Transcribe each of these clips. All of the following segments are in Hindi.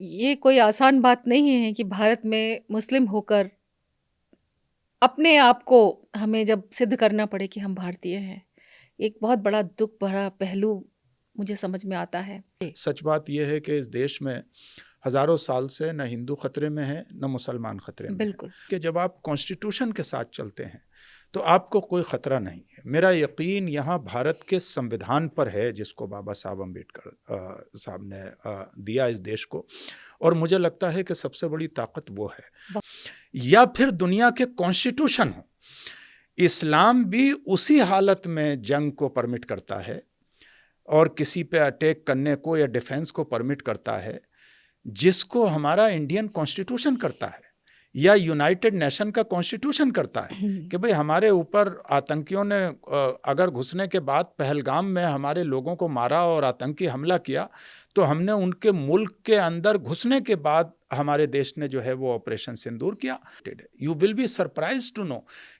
ये कोई आसान बात नहीं है कि भारत में मुस्लिम होकर अपने आप को हमें जब सिद्ध करना पड़े कि हम भारतीय हैं। एक बहुत बड़ा दुःख भरा पहलू मुझे समझ में आता है। सच बात यह है कि इस देश में हज़ारों साल से न हिंदू खतरे में है न मुसलमान खतरे में है बिल्कुल। कि जब आप कॉन्स्टिट्यूशन के साथ चलते हैं तो आपको कोई ख़तरा नहीं है। मेरा यकीन यहाँ भारत के संविधान पर है जिसको बाबा साहब अम्बेडकर साहब ने दिया इस देश को, और मुझे लगता है कि सबसे बड़ी ताकत वो है। या फिर दुनिया के कॉन्स्टिट्यूशन हो, इस्लाम भी उसी हालत में जंग को परमिट करता है और किसी पे अटैक करने को या डिफेंस को परमिट करता है जिसको हमारा इंडियन कॉन्स्टिट्यूशन करता है या यूनाइटेड नेशन का कॉन्स्टिट्यूशन करता है कि भाई हमारे ऊपर आतंकियों ने अगर घुसने के बाद पहलगाम में हमारे लोगों को मारा और आतंकी हमला किया तो हमने उनके मुल्क के अंदर घुसने के बाद हमारे देश ने जो है वो ऑपरेशन सिंदूर किया। You will be surprise to know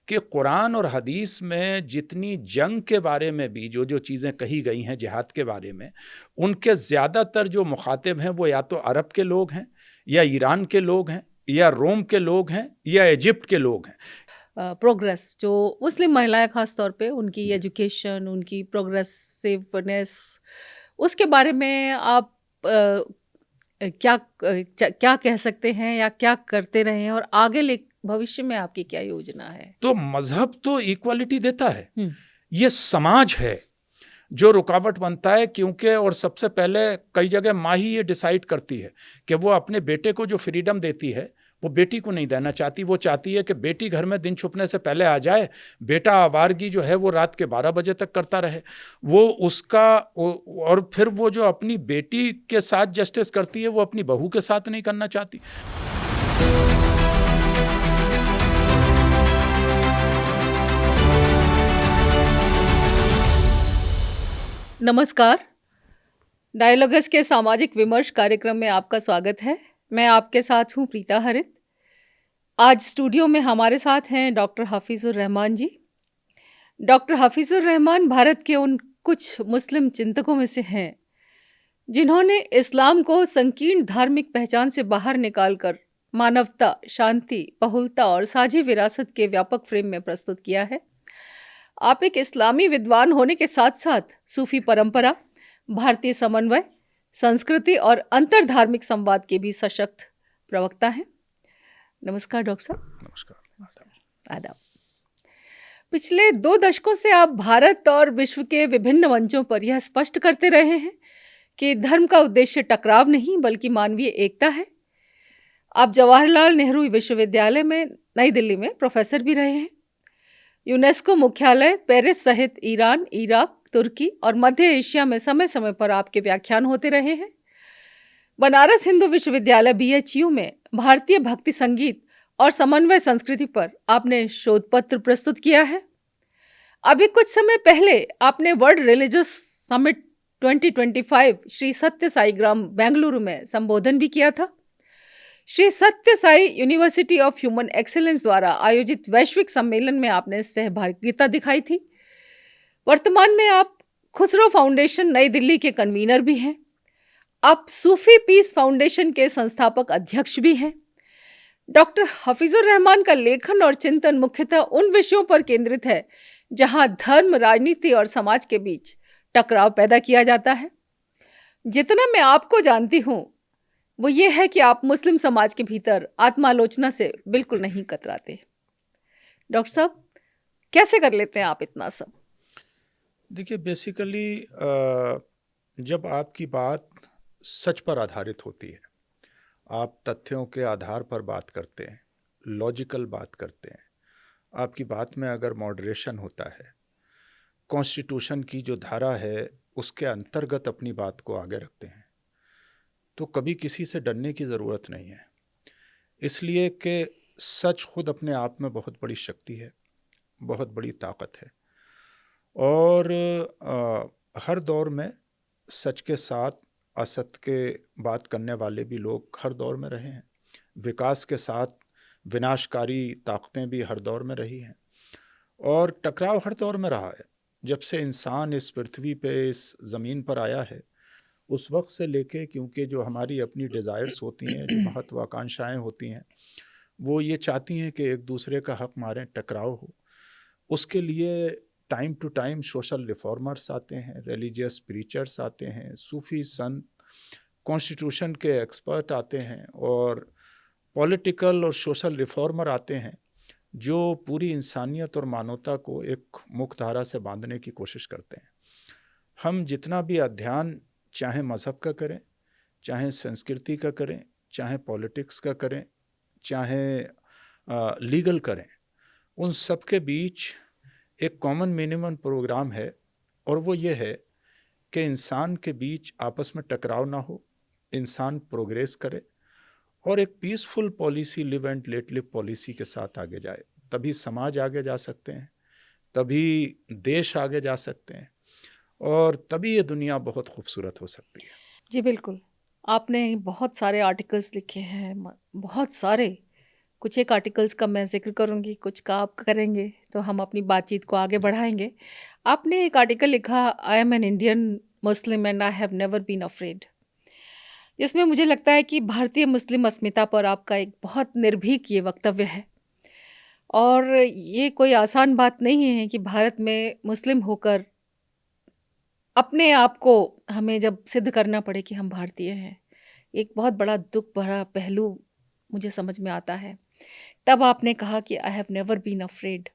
कि कुरान और हदीस में जितनी जंग के बारे में भी जो जो चीज़ें कही गई हैं जिहाद के बारे में, उनके ज़्यादातर जो मुखातिब हैं वो या तो अरब के लोग हैं या ईरान के लोग हैं या रोम के लोग हैं या इजिप्ट के लोग हैं। प्रोग्रेस जो मुस्लिम महिलाएं खास तौर पे उनकी एजुकेशन, उनकी प्रोग्रेसिवनेस, उसके बारे में आप क्या कह सकते हैं या क्या करते रहे हैं और आगे ले भविष्य में आपकी क्या योजना है? तो मजहब तो इक्वालिटी देता है, ये समाज है जो रुकावट बनता है, क्योंकि और सबसे पहले कई जगह माँ ही ये डिसाइड करती है कि वो अपने बेटे को जो फ्रीडम देती है वो बेटी को नहीं देना चाहती। वो चाहती है कि बेटी घर में दिन छुपने से पहले आ जाए, बेटा आवारगी जो है वो रात के 12 बजे तक करता रहे, वो उसका और फिर वो जो अपनी बेटी के साथ जस्टिस करती है वो अपनी बहू के साथ नहीं करना चाहती। नमस्कार, डायलॉगस के सामाजिक विमर्श कार्यक्रम में आपका स्वागत है। मैं आपके साथ हूँ प्रीता हरित। आज स्टूडियो में हमारे साथ हैं डॉक्टर हफीजुर रहमान जी। डॉक्टर हफीजुर रहमान भारत के उन कुछ मुस्लिम चिंतकों में से हैं जिन्होंने इस्लाम को संकीर्ण धार्मिक पहचान से बाहर निकालकर मानवता, शांति, बहुलता और साझी विरासत के व्यापक फ्रेम में प्रस्तुत किया है। आप एक इस्लामी विद्वान होने के साथ साथ सूफी परंपरा, भारतीय समन्वय, संस्कृति और अंतरधार्मिक संवाद के भी सशक्त प्रवक्ता हैं। नमस्कार डॉक्टर साहब। नमस्कार। आदाब। पिछले 2 दशकों से आप भारत और विश्व के विभिन्न मंचों पर यह स्पष्ट करते रहे हैं कि धर्म का उद्देश्य टकराव नहीं बल्कि मानवीय एकता है। आप जवाहरलाल नेहरू विश्वविद्यालय में नई दिल्ली में प्रोफेसर भी रहे हैं। यूनेस्को मुख्यालय पेरिस सहित ईरान, इराक, तुर्की और मध्य एशिया में समय समय पर आपके व्याख्यान होते रहे हैं। बनारस हिंदू विश्वविद्यालय BHU में भारतीय भक्ति संगीत और समन्वय संस्कृति पर आपने शोध पत्र प्रस्तुत किया है। अभी कुछ समय पहले आपने वर्ल्ड रिलीजियस समिट 2025 श्री सत्य साई ग्राम बेंगलुरु में संबोधन भी किया था। श्री सत्य Sai university of human excellence द्वारा आयोजित वैश्विक सम्मेलन में आपने सहभागिता दिखाई थी। वर्तमान में आप खुसरो फाउंडेशन नई दिल्ली के कन्वीनर भी हैं। आप सूफी पीस फाउंडेशन के संस्थापक अध्यक्ष भी हैं। डॉक्टर हफीजुर रहमान का लेखन और चिंतन मुख्यतः उन विषयों पर केंद्रित है जहां धर्म, राजनीति और समाज के बीच टकराव पैदा किया जाता है। जितना मैं आपको जानती हूं वो ये है कि आप मुस्लिम समाज के भीतर आत्मालोचना से बिल्कुल नहीं कतराते। डॉक्टर साहब, कैसे कर लेते हैं आप इतना सब? देखिए, बेसिकली जब आपकी बात सच पर आधारित होती है, आप तथ्यों के आधार पर बात करते हैं, लॉजिकल बात करते हैं, आपकी बात में अगर मॉडरेशन होता है, कॉन्स्टिट्यूशन की जो धारा है उसके अंतर्गत अपनी बात को आगे रखते हैं, तो कभी किसी से डरने की ज़रूरत नहीं है। इसलिए कि सच खुद अपने आप में बहुत बड़ी शक्ति है, बहुत बड़ी ताकत है, और हर दौर में सच के साथ असत्य के बात करने वाले भी लोग हर दौर में रहे हैं। विकास के साथ विनाशकारी ताकतें भी हर दौर में रही हैं, और टकराव हर दौर में रहा है। जब से इंसान इस पृथ्वी पे, इस ज़मीन पर आया है, उस वक्त से लेके, क्योंकि जो हमारी अपनी डिज़ायर्स होती हैं, जो महत्वाकांक्षाएं होती हैं, वो ये चाहती हैं कि एक दूसरे का हक मारें, टकराव हो। उसके लिए time to time social reformers आते हैं, रिलीजियस प्रीचर्स आते हैं, सूफी संत, कॉन्स्टिट्यूशन के एक्सपर्ट आते हैं, और पॉलिटिकल और सोशल रिफॉर्मर आते हैं, जो पूरी इंसानियत और मानवता को एक मुख्यधारा से बांधने की कोशिश करते हैं। हम जितना भी अध्ययन चाहे मज़हब का करें, चाहे संस्कृति का करें, चाहे पॉलिटिक्स का करें, चाहे लीगल करें, उन सब के बीच एक कॉमन मिनिमम प्रोग्राम है, और वो ये है कि इंसान के बीच आपस में टकराव ना हो, इंसान प्रोग्रेस करे और एक peaceful policy, live and let live policy के साथ आगे जाए। तभी समाज आगे जा सकते हैं, तभी देश आगे जा सकते हैं, और तभी ये दुनिया बहुत खूबसूरत हो सकती है। जी बिल्कुल। आपने बहुत सारे आर्टिकल्स लिखे हैं, बहुत सारे। कुछ एक आर्टिकल्स का मैं ज़िक्र करूँगी, कुछ का आप करेंगे, तो हम अपनी बातचीत को आगे बढ़ाएँगे। आपने एक आर्टिकल लिखा, I am an Indian Muslim and I have never been afraid. जिसमें मुझे लगता है कि भारतीय मुस्लिम अस्मिता पर आपका एक बहुत निर्भीक ये वक्तव्य है, और ये कोई आसान बात नहीं है कि भारत में मुस्लिम होकर अपने आप को हमें जब सिद्ध करना पड़े कि हम भारतीय हैं। एक बहुत बड़ा दुख भरा पहलू मुझे समझ में आता है। तब आपने कहा कि I have never been afraid.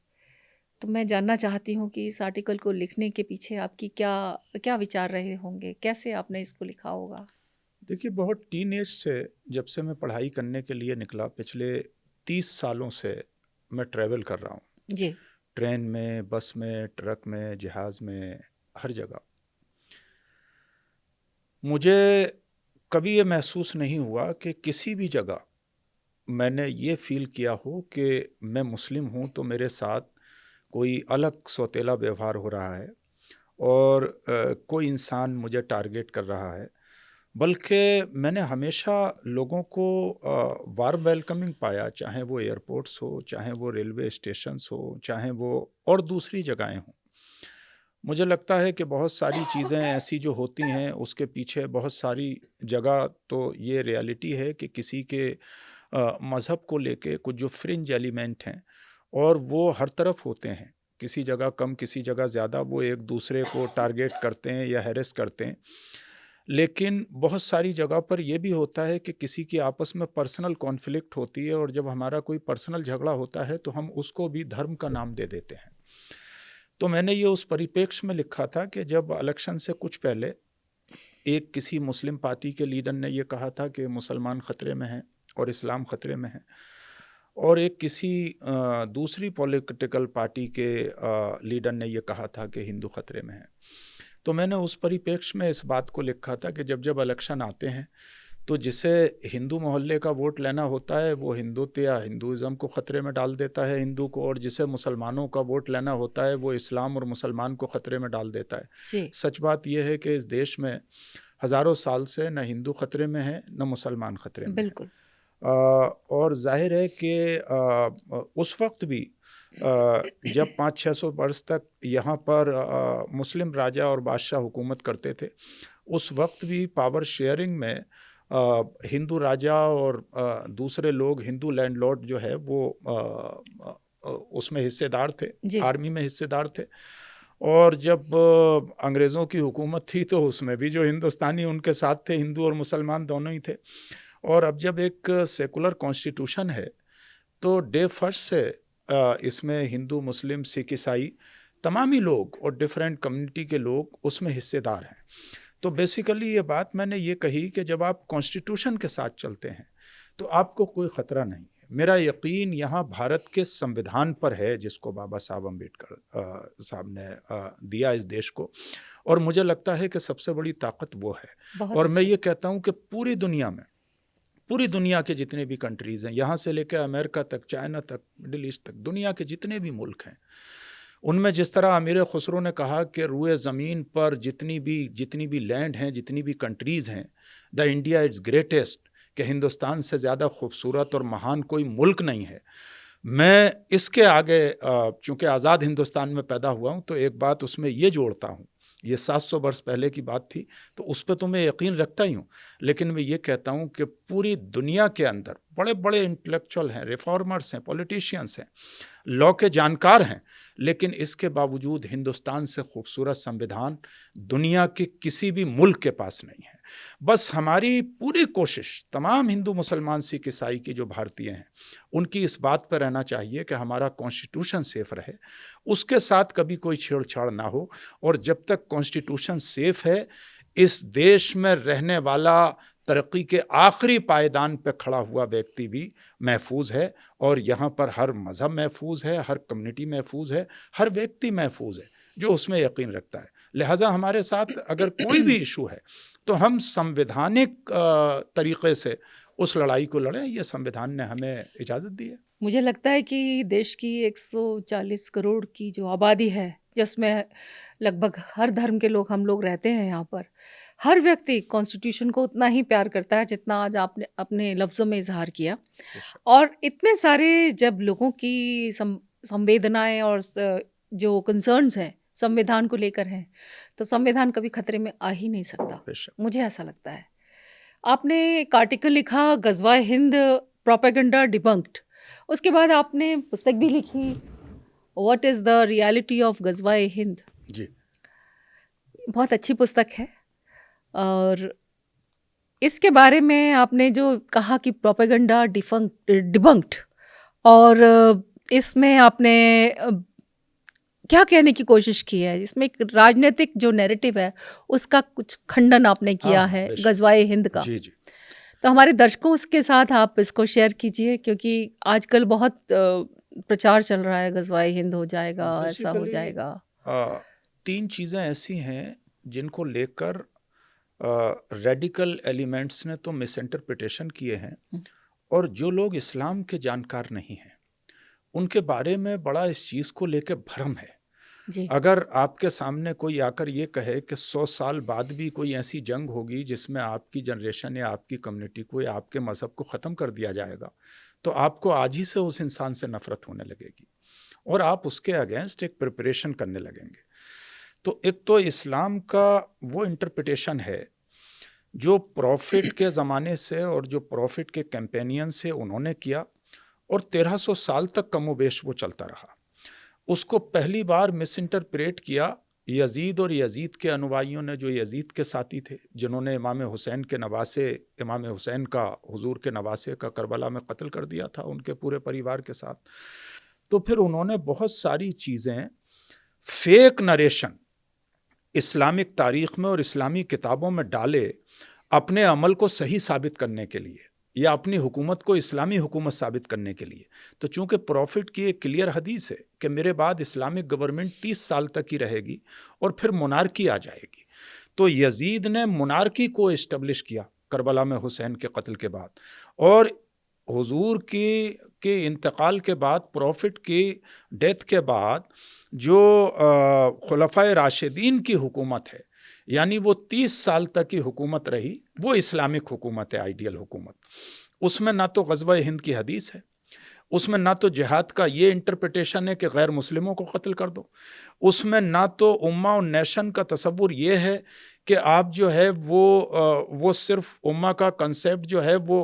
तो मैं जानना चाहती हूँ कि इस आर्टिकल को लिखने के पीछे आपकी क्या क्या विचार रहे होंगे? कैसे आपने इसको लिखा होगा? देखिए, बहुत टीन एज से, जब से मैं पढ़ाई करने के लिए निकला, पिछले 30 सालों से मैं ट्रैवल कर रहा हूँ। जी। ट्रेन में, बस में, ट्रक में, जहाज़ में, हर जगह। मुझे कभी ये महसूस नहीं हुआ कि किसी भी जगह मैंने ये फ़ील किया हो कि मैं मुस्लिम हूँ तो मेरे साथ कोई अलग सौतेला व्यवहार हो रहा है, और कोई इंसान मुझे टारगेट कर रहा है। बल्कि मैंने हमेशा लोगों को वार्म वेलकमिंग पाया, चाहे वो एयरपोर्ट्स हो, चाहे वो रेलवे स्टेशंस हो, चाहे वो और दूसरी जगहें हों। मुझे लगता है कि बहुत सारी चीज़ें ऐसी जो होती हैं, उसके पीछे बहुत सारी जगह तो ये रियलिटी है कि किसी के मज़हब को लेके कुछ जो फ्रिंज एलिमेंट हैं, और वो हर तरफ होते हैं, किसी जगह कम, किसी जगह ज़्यादा, वो एक दूसरे को टारगेट करते हैं या हैरेस करते हैं। लेकिन बहुत सारी जगह पर यह भी होता है कि किसी की आपस में पर्सनल कॉन्फ्लिक्ट होती है, और जब हमारा कोई पर्सनल झगड़ा होता है तो हम उसको भी धर्म का नाम दे देते हैं। तो मैंने ये उस परिप्रेक्ष्य में लिखा था कि जब इलेक्शन से कुछ पहले एक किसी मुस्लिम पार्टी के लीडर ने ये कहा था कि मुसलमान ख़तरे में हैं और इस्लाम ख़तरे में है, और एक किसी दूसरी पॉलिटिकल पार्टी के लीडर ने ये कहा था कि हिंदू ख़तरे में है। तो मैंने उस परिप्रेक्ष्य में इस बात को लिखा था कि जब जब इलेक्शन आते हैं तो जिसे हिंदू मोहल्ले का वोट लेना होता है वो हिंदुत्व या हिंदुइज़्म को ख़तरे में डाल देता है हिंदू को, और जिसे मुसलमानों का वोट लेना होता है वो इस्लाम और मुसलमान को ख़तरे में डाल देता है। जी। सच बात यह है कि इस देश में हज़ारों साल से न हिंदू ख़तरे में है, न मुसलमान ख़तरे में है। बिल्कुल। और ज़ाहिर है कि उस वक्त भी जब 500-600 वर्ष तक यहाँ पर मुस्लिम राजा और बादशाह हुकूमत करते थे, उस वक्त भी पावर शेयरिंग में हिंदू राजा और दूसरे लोग, हिंदू लैंडलॉर्ड जो है वो उसमें हिस्सेदार थे, जी। आर्मी में हिस्सेदार थे। और जब अंग्रेज़ों की हुकूमत थी तो उसमें भी जो हिंदुस्तानी उनके साथ थे, हिंदू और मुसलमान दोनों ही थे। और अब जब एक सेकुलर कॉन्स्टिट्यूशन है तो डे फर्स्ट से इसमें हिंदू, मुस्लिम, सिख, ईसाई तमाम ही लोग और डिफरेंट कम्युनिटी के लोग उसमें हिस्सेदार हैं। तो बेसिकली ये बात मैंने ये कही कि जब आप कॉन्स्टिट्यूशन के साथ चलते हैं तो आपको कोई ख़तरा नहीं है। मेरा यकीन यहाँ भारत के संविधान पर है, जिसको बाबा साहब अम्बेडकर साहब ने दिया इस देश को, और मुझे लगता है कि सबसे बड़ी ताकत वो है। बहुत और मैं अच्छे। ये कहता हूँ कि पूरी दुनिया में, पूरी दुनिया के जितने भी कंट्रीज़ हैं, यहाँ से लेकर अमेरिका तक, चाइना तक, मिडिल ईस्ट तक, दुनिया के जितने भी मुल्क हैं, उनमें जिस तरह अमीर खुसरो ने कहा कि रुए ज़मीन पर जितनी भी लैंड हैं, जितनी भी कंट्रीज़ हैं, द इंडिया इज़ ग्रेटेस्ट, कि हिंदुस्तान से ज़्यादा खूबसूरत और महान कोई मुल्क नहीं है। मैं इसके आगे, चूँकि आज़ाद हिंदुस्तान में पैदा हुआ हूँ, तो एक बात उसमें ये जोड़ता हूँ ये 700 वर्ष पहले की बात थी, तो उस पे तो मैं यकीन रखता ही हूँ। लेकिन मैं ये कहता हूँ कि पूरी दुनिया के अंदर बड़े बड़े इंटेलेक्चुअल हैं, रिफॉर्मर्स हैं, पॉलिटिशियंस हैं, लॉ के जानकार हैं, लेकिन इसके बावजूद हिंदुस्तान से खूबसूरत संविधान दुनिया के किसी भी मुल्क के पास नहीं है। बस हमारी पूरी कोशिश, तमाम हिंदू, मुसलमान, सिख, ईसाई की जो भारतीय हैं, उनकी इस बात पर रहना चाहिए कि हमारा कॉन्स्टिट्यूशन सेफ रहे, उसके साथ कभी कोई छेड़छाड़ ना हो। और जब तक कॉन्स्टिट्यूशन सेफ है, इस देश में रहने वाला तरक्की के आखिरी पायदान पर खड़ा हुआ व्यक्ति भी महफूज है, और यहाँ पर हर मज़हब महफूज है, हर कम्युनिटी महफूज है, हर व्यक्ति महफूज है जो उसमें यकीन रखता है। लिहाजा हमारे साथ अगर कोई भी इशू है तो हम संवैधानिक तरीक़े से उस लड़ाई को लड़ें, ये संविधान ने हमें इजाज़त दी है। मुझे लगता है कि देश की 140 करोड़ की जो आबादी है, जिसमें लगभग हर धर्म के लोग हम लोग रहते हैं यहाँ पर, हर व्यक्ति कॉन्स्टिट्यूशन को उतना ही प्यार करता है जितना आज आपने अपने लफ्ज़ों में इज़हार किया। और इतने सारे जब लोगों की संवेदनाएं और जो कंसर्न्स हैं संविधान को लेकर हैं, तो संविधान कभी खतरे में आ ही नहीं सकता, मुझे ऐसा लगता है। आपने एक आर्टिकल लिखा, गज़वा हिंद प्रोपेगेंडा डिबंक्ड, उसके बाद आपने पुस्तक भी लिखी, what is the reality of Ghazwa Hind. जी, बहुत अच्छी पुस्तक है। और इसके बारे में आपने जो कहा कि प्रोपेगेंडा डिबंक्ड, और इसमें आपने क्या कहने की कोशिश की है, इसमें एक राजनीतिक जो नैरेटिव है उसका कुछ खंडन आपने किया है गज़वाए हिंद का। जी जी। तो हमारे दर्शकों के साथ आप इसको शेयर कीजिए, क्योंकि आजकल बहुत प्रचार चल रहा है गज़वाए हिंद हो जाएगा, ऐसा हो जाएगा। 3 चीज़ें ऐसी हैं जिनको लेकर रेडिकल एलिमेंट्स ने तो मिस इंटरप्रिटेशन किए हैं, और जो लोग इस्लाम के जानकार नहीं हैं उनके बारे में बड़ा इस चीज़ को लेकर भ्रम है। जी। अगर आपके सामने कोई आकर ये कहे कि 100 साल बाद भी कोई ऐसी जंग होगी जिसमें आपकी जनरेशन या आपकी कम्युनिटी को या आपके मज़हब को ख़त्म कर दिया जाएगा, तो आपको आज ही से उस इंसान से नफ़रत होने लगेगी और आप उसके अगेंस्ट एक प्रिपरेशन करने लगेंगे। तो एक तो इस्लाम का वो इंटरप्रिटेशन है जो प्रॉफिट के ज़माने से और जो प्रॉफिट के कैंपेनियन से उन्होंने किया, और 1300 साल तक कमोबेश वो चलता रहा। उसको पहली बार मिस इंटरप्रेट किया यजीद और यजीद के अनुयायियों ने, जो यजीद के साथी थे, जिन्होंने इमाम हुसैन के नवासे, इमाम हुसैन का, हुजूर के नवासे का करबला में कत्ल कर दिया था उनके पूरे परिवार के साथ। तो फिर उन्होंने बहुत सारी चीज़ें, फेक नरेशन इस्लामिक तारीख़ में और इस्लामी किताबों में डाले अपने अमल को सही साबित करने के लिए या अपनी हुकूमत को इस्लामी हुकूमत साबित करने के लिए। तो चूंकि प्रॉफिट की एक क्लियर हदीस है कि मेरे बाद इस्लामिक गवर्नमेंट 30 साल तक ही रहेगी और फिर मोनार्की आ जाएगी, तो यजीद ने मोनार्की को इस्टब्लिश किया करबला में हुसैन के कत्ल के बाद, और हुजूर के इंतकाल के बाद, प्रॉफिट की डेथ के बाद जो खुलफाए राशिदीन की हुकूमत है, यानी वो 30 साल तक की हुकूमत रही, वो इस्लामिक हुकूमत है, आइडियल हुकूमत। उसमें ना तो ग़ज़वा हिंद की हदीस है, उसमें ना तो जिहाद का ये इंटरप्रिटेशन है कि गैर मुस्लिमों को कत्ल कर दो, उसमें ना तो उम्मा और नेशन का तसव्वुर ये है कि आप जो है वो सिर्फ उम्मा का कंसेप्ट जो है वो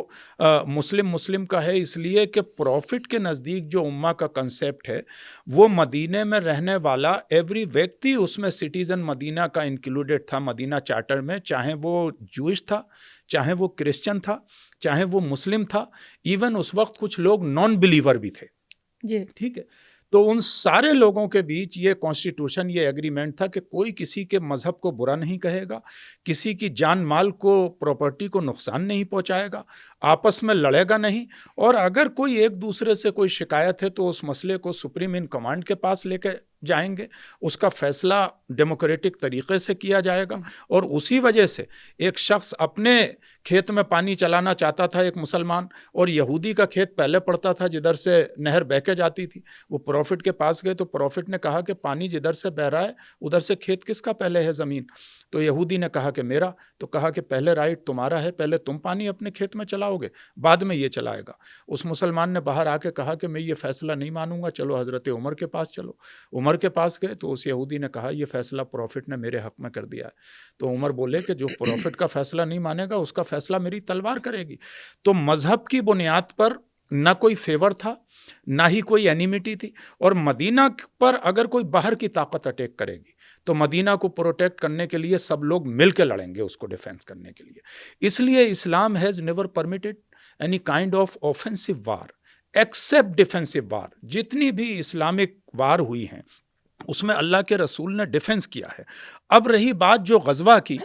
मुस्लिम का है, इसलिए कि प्रॉफिट के नज़दीक जो उम्मा का कंसेप्ट है वो मदीने में रहने वाला एवरी व्यक्ति उसमें सिटीज़न मदीना का इंक्लूडेड था मदीना चार्टर में, चाहे वो जूइश था, चाहे वो क्रिश्चियन था, चाहे वो मुस्लिम था, इवन उस वक्त कुछ लोग नॉन बिलीवर भी थे जी। ठीक है। तो उन सारे लोगों के बीच ये कॉन्स्टिट्यूशन, ये एग्रीमेंट था कि कोई किसी के मज़हब को बुरा नहीं कहेगा, किसी की जान माल को, प्रॉपर्टी को नुकसान नहीं पहुंचाएगा, आपस में लड़ेगा नहीं, और अगर कोई एक दूसरे से कोई शिकायत है तो उस मसले को सुप्रीम इन कमांड के पास लेके जाएंगे, उसका फैसला डेमोक्रेटिक तरीक़े से किया जाएगा। और उसी वजह से एक शख्स अपने खेत में पानी चलाना चाहता था, एक मुसलमान, और यहूदी का खेत पहले पड़ता था जिधर से नहर बह के जाती थी, वो प्रॉफिट के पास गए तो प्रॉफिट ने कहा कि पानी जिधर से बह रहा है उधर से खेत किसका पहले है ज़मीन? तो यहूदी ने कहा कि मेरा। तो कहा कि पहले राइट तुम्हारा है, पहले तुम पानी अपने खेत में चलाओगे, बाद में ये चलाएगा। उस मुसलमान ने बाहर आके कहा कि मैं ये फैसला नहीं मानूंगा, चलो हज़रत उमर के पास चलो। उमर उमर के पास गए तो उस यहूदी ने कहा ये फैसला प्रॉफिट ने मेरे हक में कर दिया है। तो उमर बोले कि जो प्रॉफिट का फैसला नहीं मानेगा उसका फैसला मेरी तलवार करेगी। तो मजहब की बुनियाद पर ना कोई फेवर था, ना ही कोई एनिमिटी थी। और मदीना पर अगर कोई बाहर की ताकत अटैक करेगी तो मदीना को प्रोटेक्ट करने के लिए सब लोग मिलकर लड़ेंगे उसको डिफेंस करने के लिए। इसलिए Islam has never permitted any kind of offensive war except defensive war. जितनी भी इस्लामिक वार हुई हैं उसमें अल्लाह के रसूल ने डिफेंस किया है। अब रही बात जो गज़वा की,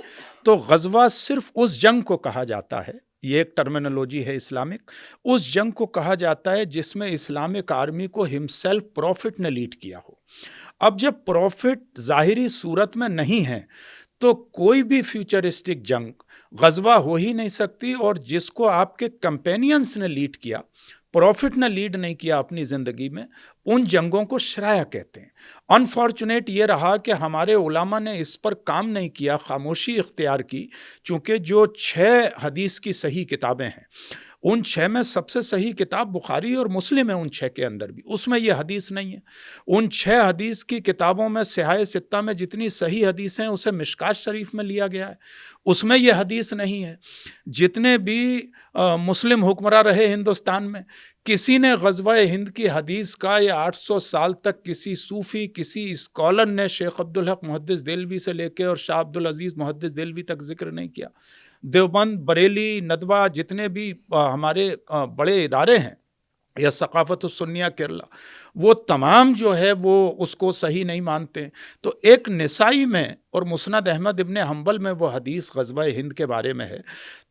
तो गज़वा सिर्फ उस जंग को कहा जाता है, ये एक टर्मिनोलॉजी है इस्लामिक, उस जंग को कहा जाता है जिसमें इस्लामिक आर्मी को हिमसेल्फ प्रॉफिट ने लीड किया हो। अब जब प्रॉफिट ज़ाहिरी सूरत में नहीं है तो कोई भी फ्यूचरिस्टिक जंग गज़वा हो ही नहीं सकती। और जिसको आपके कंपेनियंस ने लीड किया, प्रॉफिट ने लीड नहीं किया अपनी ज़िंदगी में, उन जंगों को शराया कहते हैं। अनफॉर्चुनेट ये रहा कि हमारे उलामा ने इस पर काम नहीं किया, खामोशी इख्तियार की। चूँकि जो 6 हदीस की सही किताबें हैं उन 6 में सबसे सही किताब बुखारी और मुस्लिम है, उन 6 के अंदर भी, उसमें ये हदीस नहीं है। उन 6 हदीस की किताबों में सिहाए सित्ता में जितनी सही हदीस हैं उसे मिशकात शरीफ में लिया गया है, उसमें ये हदीस नहीं है। जितने भी मुस्लिम हुक्मरां रहे हिंदुस्तान में, किसी ने ग़ज़वा हिंद की हदीस का ये 800 साल तक किसी सूफ़ी, किसी स्कॉलर ने शेख अब्दुल हक मुहद्दिस देलवी से लेकर और शाह अब्दुल अजीज़ मुहद्दिस देलवी तक जिक्र नहीं किया। देवबंद, बरेली, नदवा, जितने भी हमारे बड़े इदारे हैं या सकाफ़त सुन्निया केरला, वो तमाम जो है वो उसको सही नहीं मानते। तो एक निसाई में और मुस्नद अहमद इब्न हंबल में वो हदीस ग़ज़वा हिंद के बारे में है।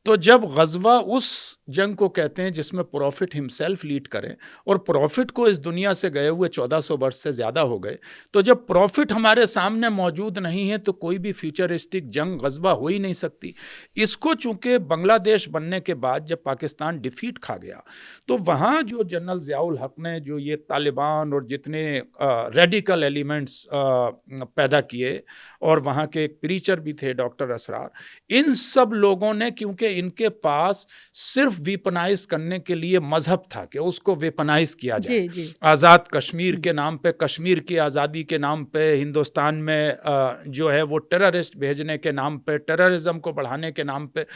तो जब ग़ज़वा उस जंग को कहते हैं जिसमें प्रॉफिट हिमसेल्फ लीड करें, और प्रॉफिट को इस दुनिया से गए हुए 1400 वर्ष से ज़्यादा हो गए, तो जब प्रॉफिट हमारे सामने मौजूद नहीं है तो कोई भी फ्यूचरिस्टिक जंग ग़ज़वा हो ही नहीं सकती। इसको चूँकि बांग्लादेश बनने के बाद जब पाकिस्तान डिफीट खा गया तो वहाँ जो जनरल ज़ियाउल हक ने जो ये तालिबान और जितने रेडिकल एलिमेंट्स पैदा किए, और वहाँ के एक प्रीचर भी थे डॉक्टर असरार, इन सब लोगों ने, क्योंकि इनके पास सिर्फ वेपनाइज करने के लिए मजहब था कि उसको वेपनाइज किया जाए। जी, जी। आज़ाद कश्मीर के नाम पे, कश्मीर की आज़ादी के नाम पे, हिंदुस्तान में जो है वो टेररिस्ट भेजने के नाम पे, टेररिज्म को बढ़ाने के नाम पे।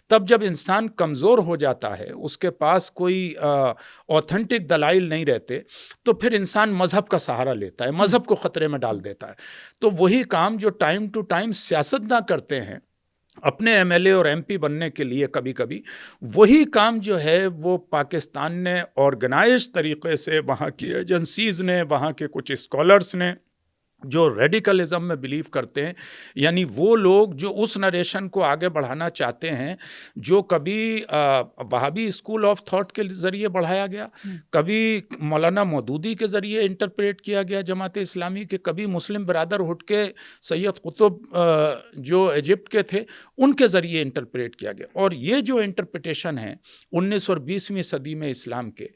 तब जब इंसान कमज़ोर हो जाता है, उसके पास कोई ऑथेंटिक दलाइल नहीं रहते, तो फिर इंसान मजहब का सहारा लेता है, मजहब को ख़तरे में डाल देता है। तो वही काम जो टाइम टू टाइम सियासतदान करते हैं अपने एमएलए और एमपी बनने के लिए, कभी कभी वही काम जो है वो पाकिस्तान ने ऑर्गेनाइज तरीके से, वहाँ की एजेंसीज़ ने, वहाँ के कुछ स्कॉलर्स ने जो रेडिकलिज्म में बिलीव करते हैं, यानी वो लोग जो उस नरेशन को आगे बढ़ाना चाहते हैं जो कभी वहाबी स्कूल ऑफ थॉट के ज़रिए बढ़ाया गया, कभी मौलाना मौदूदी के ज़रिए इंटरप्रेट किया गया जमात इस्लामी के, कभी मुस्लिम ब्रदरहुड के सैयद कुतुब जो इजिप्ट के थे उनके ज़रिए इंटरप्रेट किया गया। और ये जो इंटरप्रिटेशन है 19 और 20वीं सदी में इस्लाम के,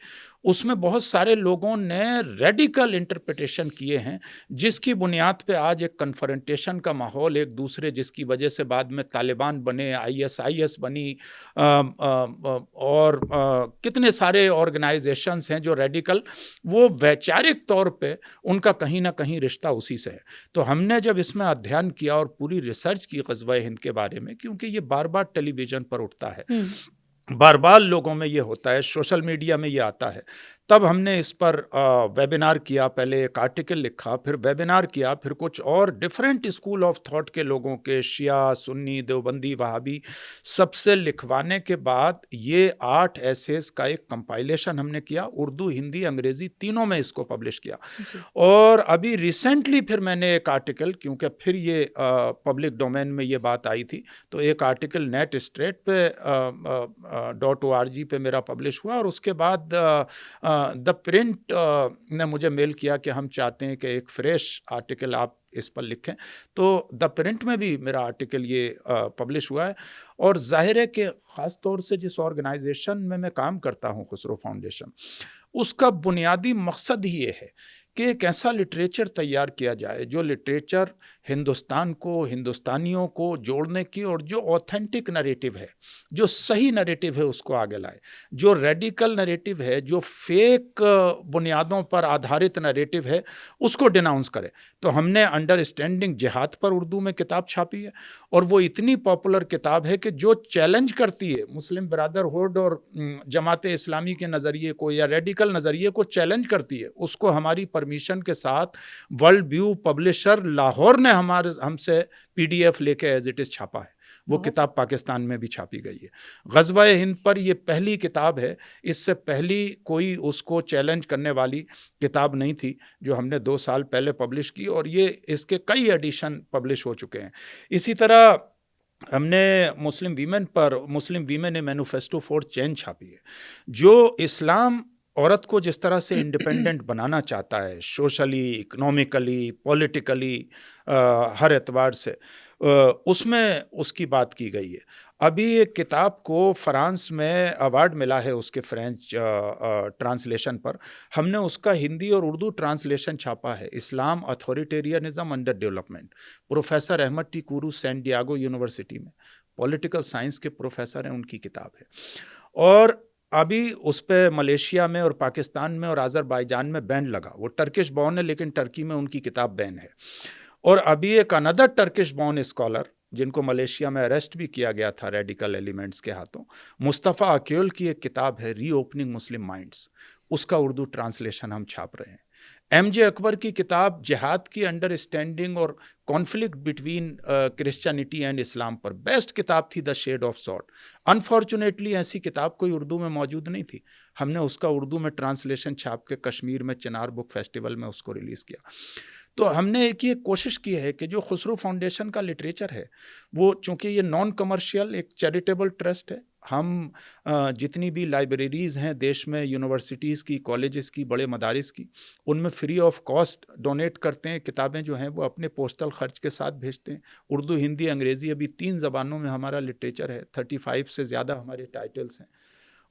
उसमें बहुत सारे लोगों ने रेडिकल इंटरप्रिटेशन किए हैं, जिसकी बुनियाद पे आज एक कन्फ्रंटेशन का माहौल एक दूसरे, जिसकी वजह से बाद में तालिबान बने, आईएसआईएस बनी, और कितने सारे ऑर्गेनाइजेशंस हैं जो रेडिकल, वो वैचारिक तौर पे उनका कहीं ना कहीं रिश्ता उसी से है। तो हमने जब इसमें अध्ययन किया और पूरी रिसर्च की ग़ज़वा हिंद के बारे में, क्योंकि ये बार बार टेलीविज़न पर उठता है, बार बार लोगों में ये होता है, सोशल मीडिया में ये आता है, तब हमने इस पर वेबिनार किया, पहले एक आर्टिकल लिखा, फिर वेबिनार किया, फिर कुछ और डिफरेंट स्कूल ऑफ थॉट के लोगों के, शिया, सुन्नी, देवबंदी, वहाबी, सबसे लिखवाने के बाद ये 8 एसेस का एक कंपाइलेशन हमने किया, उर्दू, हिंदी, अंग्रेज़ी तीनों में इसको पब्लिश किया। और अभी रिसेंटली फिर मैंने एक आर्टिकल, क्योंकि फिर ये पब्लिक डोमेन में ये बात आई थी, तो एक आर्टिकल नेट स्ट्रेट पे .org पे मेरा पब्लिश हुआ, और उसके बाद द प्रिंट ने मुझे मेल किया कि हम चाहते हैं कि एक फ्रेश आर्टिकल आप इस पर लिखें। तो द प्रिंट में भी मेरा आर्टिकल ये पब्लिश हुआ है। और जाहिर है कि ख़ास तौर से जिस ऑर्गेनाइजेशन में मैं काम करता हूँ, खुसरो फाउंडेशन, उसका बुनियादी मकसद ही ये है कि एक ऐसा लिटरेचर तैयार किया जाए जो लिटरेचर हिंदुस्तान को, हिंदुस्तानियों को जोड़ने की, और जो ऑथेंटिक नरेटिव है, जो सही नरेटिव है उसको आगे लाए। जो रेडिकल नरेटिव है, जो फेक बुनियादों पर आधारित नरेटिव है, उसको डिनाउंस करे। तो हमने अंडरस्टैंडिंग जिहाद पर उर्दू में किताब छापी है, और वो इतनी पॉपुलर किताब है कि जो चैलेंज करती है मुस्लिम ब्रदरहुड और जमात इस्लामी के नज़रिए को या रेडिकल नज़रिए को चैलेंज करती है, उसको हमारी परमिशन के साथ वर्ल्ड व्यू पब्लिशर लाहौर ने हमसे PDF लेके एज इट इज़ छापा है। वो किताब पाकिस्तान में भी छापी गई है। ग़ज़वा-ए हिंद पर ये पहली किताब है, इससे पहली कोई उसको चैलेंज करने वाली किताब नहीं थी, जो हमने 2 साल पहले पब्लिश की, और ये इसके कई एडिशन पब्लिश हो चुके हैं। इसी तरह हमने मुस्लिम women A manifesto for change छापी है, जो इस्लाम औरत को जिस तरह से इंडिपेंडेंट बनाना चाहता है, सोशली, इकोनॉमिकली, पॉलिटिकली, हर एतबार से, उसमें उसकी बात की गई है। अभी एक किताब को फ्रांस में अवार्ड मिला है उसके फ्रेंच ट्रांसलेशन पर। हमने उसका हिंदी और उर्दू ट्रांसलेशन छापा है, Islam authoritarianism under development. Professor Ahmet T Kuru San Diego university में पॉलिटिकल साइंस के प्रोफेसर हैं, उनकी किताब है। और अभी उस पर मलेशिया में और पाकिस्तान में और अज़रबैजान में बैन लगा। वो टर्किश बॉर्न है, लेकिन टर्की में उनकी किताब बैन है। और अभी एक अनदर टर्किश बॉर्न स्कॉलर, जिनको मलेशिया में अरेस्ट भी किया गया था रेडिकल एलिमेंट्स के हाथों, मुस्तफ़ा अकील की एक किताब है रीओपनिंग मुस्लिम माइंड्स, उसका उर्दू ट्रांसलेशन हम छाप रहे हैं। MJ अकबर की किताब जिहाद की अंडरस्टैंडिंग और conflict between Christianity and Islam पर बेस्ट किताब थी, the shade of swords. Unfortunately ऐसी किताब कोई उर्दू में मौजूद नहीं थी, हमने उसका उर्दू में ट्रांसलेशन छाप के कश्मीर में चिनार बुक फेस्टिवल में उसको रिलीज़ किया। तो हमने एक ये कोशिश की है कि जो खुसरो फाउंडेशन का लिटरेचर है, वो चूँकि ये नॉन कमर्शियल एक चैरिटेबल ट्रस्ट है, हम जितनी भी लाइब्रेरीज़ हैं देश में, यूनिवर्सिटीज़ की, कॉलेजेस की, बड़े मदारिस की, उनमें फ्री ऑफ कॉस्ट डोनेट करते हैं। किताबें जो हैं वो अपने पोस्टल खर्च के साथ भेजते हैं। उर्दू, हिंदी, अंग्रेज़ी, अभी 3 ज़बानों में हमारा लिटरेचर है, 35 से ज़्यादा हमारे टाइटल्स हैं।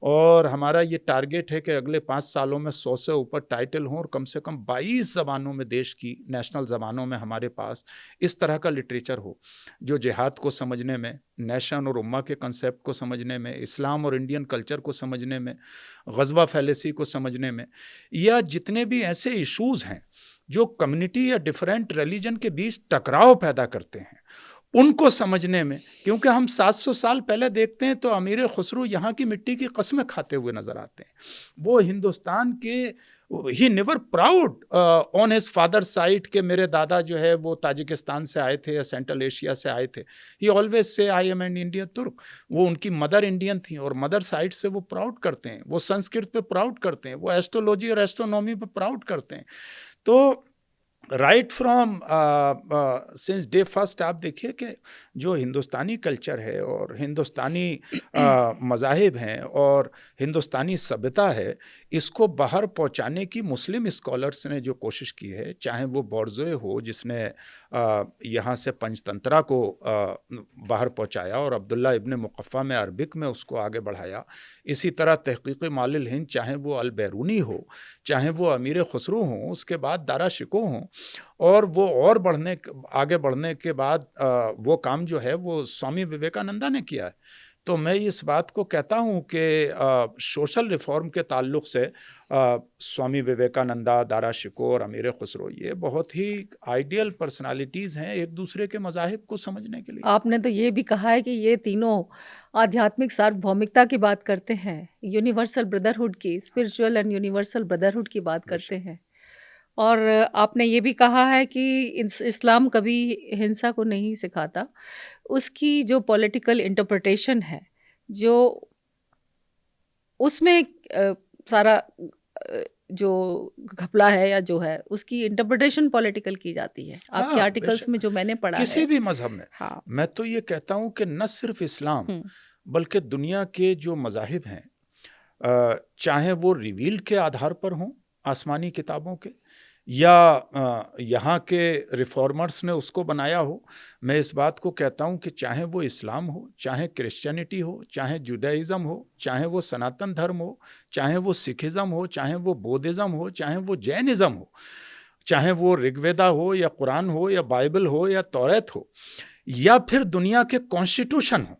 और हमारा ये टारगेट है कि अगले 5 सालों में 100 से ऊपर टाइटल हों, और कम से कम 22 ज़बानों में, देश की नेशनल ज़बानों में हमारे पास इस तरह का लिटरेचर हो, जो जिहाद को समझने में, नेशन और उम्मा के कंसेप्ट को समझने में, इस्लाम और इंडियन कल्चर को समझने में, ग़ज़वा फैलेसी को समझने में, या जितने भी ऐसे इशूज़ हैं जो कम्युनिटी या डिफरेंट रिलीजन के बीच टकराव पैदा करते हैं, उनको समझने में। क्योंकि हम 700 साल पहले देखते हैं तो अमीर खुसरो यहाँ की मिट्टी की कस्में खाते हुए नजर आते हैं। वो हिंदुस्तान के, he never proud on his father side के मेरे दादा जो है वो ताजिकिस्तान से आए थे या सेंट्रल एशिया से आए थे। ही always say I am an Indian तुर्क। वो उनकी मदर इंडियन थी, और मदर साइड से वो प्राउड करते हैं, वो संस्कृत पे प्राउड करते हैं, वो एस्ट्रोलॉजी और एस्ट्रोनॉमी पे प्राउड करते हैं। तो right from since day first आप देखिए कि जो हिंदुस्तानी कल्चर है और हिंदुस्तानी मज़ाहिब हैं और हिंदुस्तानी सभ्यता है, इसको बाहर पहुंचाने की मुस्लिम स्कॉलर्स ने जो कोशिश की है, चाहे वो बोर्ज़ोए हो जिसने यहाँ से पंचतंत्रा को बाहर पहुंचाया और अब्दुल्ला इब्न मुक़फ़्फ़ा में अरबिक में उसको आगे बढ़ाया, इसी तरह तहक़ीक़ मालिल हिंद, चाहे वो अल बैरूनी हो, चाहे वो अमीर खुसरो हों, उसके बाद दारा शिकोह हों, और वो और आगे बढ़ने के बाद वो काम जो है वो स्वामी विवेकानंदा ने किया है। तो मैं इस बात को कहता हूँ कि सोशल रिफॉर्म के ताल्लुक से स्वामी विवेकानंदा, दारा शिकोह और अमीर खुसरो ये बहुत ही आइडियल पर्सनालिटीज़ हैं एक दूसरे के मज़ाहिब को समझने के लिए। आपने तो ये भी कहा है कि ये तीनों आध्यात्मिक सार्वभौमिकता की बात करते हैं, यूनिवर्सल ब्रदरहुड की, स्पिरिचुअल एंड यूनिवर्सल ब्रदरहुड की बात करते हैं। और आपने ये भी कहा है कि इस्लाम कभी हिंसा को नहीं सिखाता। उसकी जो पॉलिटिकल इंटरप्रिटेशन है, जो उसमें सारा जो घपला है या जो है, उसकी इंटरप्रिटेशन पॉलिटिकल की जाती है। आपके हाँ, आर्टिकल्स में जो मैंने पढ़ा किसी है। भी मज़हब में। हाँ। मैं तो ये कहता हूँ कि न सिर्फ इस्लाम, बल्कि दुनिया के जो मज़ाहिब हैं, चाहे वो रिवील के आधार पर हों आसमानी किताबों के, या यहाँ के रिफॉर्मर्स ने उसको बनाया हो, मैं इस बात को कहता हूँ कि चाहे वो इस्लाम हो, चाहे क्रिश्चियनिटी हो, चाहे जुडाइज़म हो, चाहे वो सनातन धर्म हो, चाहे वो सिखिज़म हो, चाहे वो बौद्धिज़्म हो, चाहे वो जैनिज़्म हो, चाहे वो ऋग्वेदा हो या कुरान हो या बाइबल हो या तौरात हो या फिर दुनिया के कॉन्स्टिट्यूशन हो,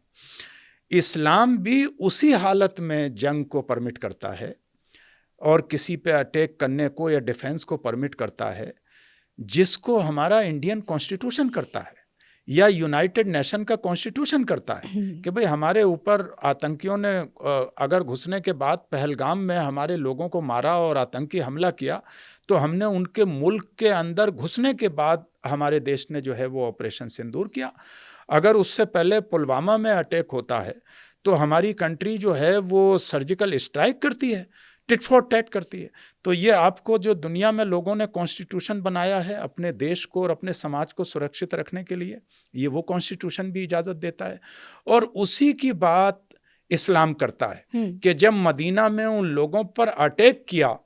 इस्लाम भी उसी हालत में जंग को परमिट करता है और किसी पे अटैक करने को या डिफेंस को परमिट करता है जिसको हमारा इंडियन कॉन्स्टिट्यूशन करता है या यूनाइटेड नेशन का कॉन्स्टिट्यूशन करता है कि भाई हमारे ऊपर आतंकियों ने अगर घुसने के बाद पहलगाम में हमारे लोगों को मारा और आतंकी हमला किया तो हमने उनके मुल्क के अंदर घुसने के बाद हमारे देश ने जो है वो ऑपरेशन सिंदूर किया। अगर उससे पहले पुलवामा में अटैक होता है तो हमारी कंट्री जो है वो सर्जिकल स्ट्राइक करती है, टिट फॉर टैट करती है। तो ये आपको जो दुनिया में लोगों ने कॉन्स्टिट्यूशन बनाया है अपने देश को और अपने समाज को सुरक्षित रखने के लिए, ये वो कॉन्स्टिट्यूशन भी इजाज़त देता है। और उसी की बात इस्लाम करता है कि जब मदीना में उन लोगों पर अटैक किया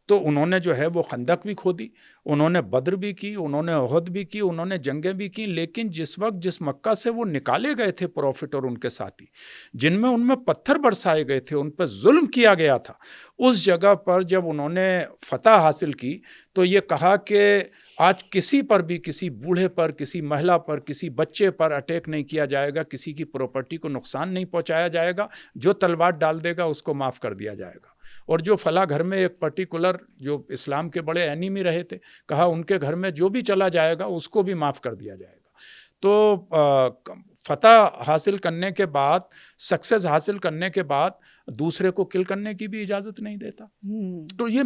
तो उन्होंने जो है वो खंदक भी खोदी, उन्होंने बद्र भी की, उन्होंने ओहद भी की, उन्होंने जंगें भी की। लेकिन जिस वक्त जिस मक्का से वो निकाले गए थे प्रॉफिट और उनके साथी, जिनमें उनमें पत्थर बरसाए गए थे, उन पर जुल्म किया गया था, उस जगह पर जब उन्होंने फतह हासिल की तो ये कहा कि आज किसी पर भी, किसी बूढ़े पर, किसी महिला पर, किसी बच्चे पर अटैक नहीं किया जाएगा, किसी की प्रॉपर्टी को नुकसान नहीं पहुंचाया जाएगा, जो तलवार डाल देगा उसको माफ़ कर दिया जाएगा। और जो फला घर में एक पर्टिकुलर जो इस्लाम के बड़े एनिमी रहे थे, कहा उनके घर में जो भी चला जाएगा उसको भी माफ़ कर दिया जाएगा। तो फतह हासिल करने के बाद, सक्सेस हासिल करने के बाद दूसरे को किल करने की भी इजाज़त नहीं देता। तो ये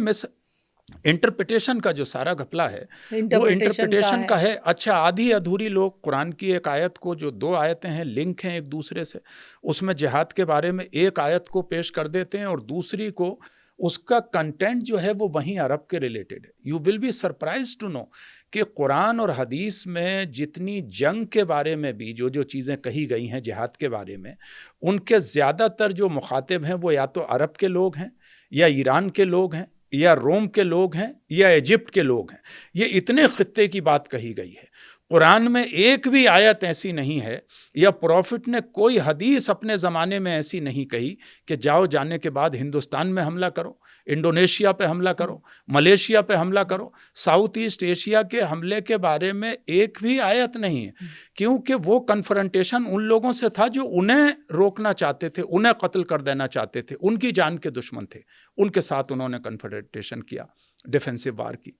इंटरप्रिटेशन का जो सारा घपला है वो इंटरप्रिटेशन का है। अच्छा, आधी अधूरी लोग कुरान की एक आयत को, जो 2 आयतें हैं लिंक हैं एक दूसरे से, उसमें जिहाद के बारे में एक आयत को पेश कर देते हैं और दूसरी को उसका कंटेंट जो है वो वहीं अरब के रिलेटेड है। You will be surprise to know कि कुरान और हदीस में जितनी जंग के बारे में भी जो जो चीज़ें कही गई हैं जिहाद के बारे में, उनके ज़्यादातर जो मुखातिब हैं वो या तो अरब के लोग हैं या ईरान के लोग हैं या रोम के लोग हैं या इजिप्ट के लोग हैं। ये इतने खित्ते की बात कही गई है। कुरान में एक भी आयत ऐसी नहीं है या प्रॉफिट ने कोई हदीस अपने ज़माने में ऐसी नहीं कही कि जाओ जाने के बाद हिंदुस्तान में हमला करो, इंडोनेशिया पे हमला करो, मलेशिया पे हमला करो। साउथ ईस्ट एशिया के हमले के बारे में एक भी आयत नहीं है, क्योंकि वो कन्फ्रंटेशन उन लोगों से था जो उन्हें रोकना चाहते थे, उन्हें कत्ल कर देना चाहते थे, उनकी जान के दुश्मन थे, उनके साथ उन्होंने कन्फ्रंटेशन किया, डिफेंसिव वार की।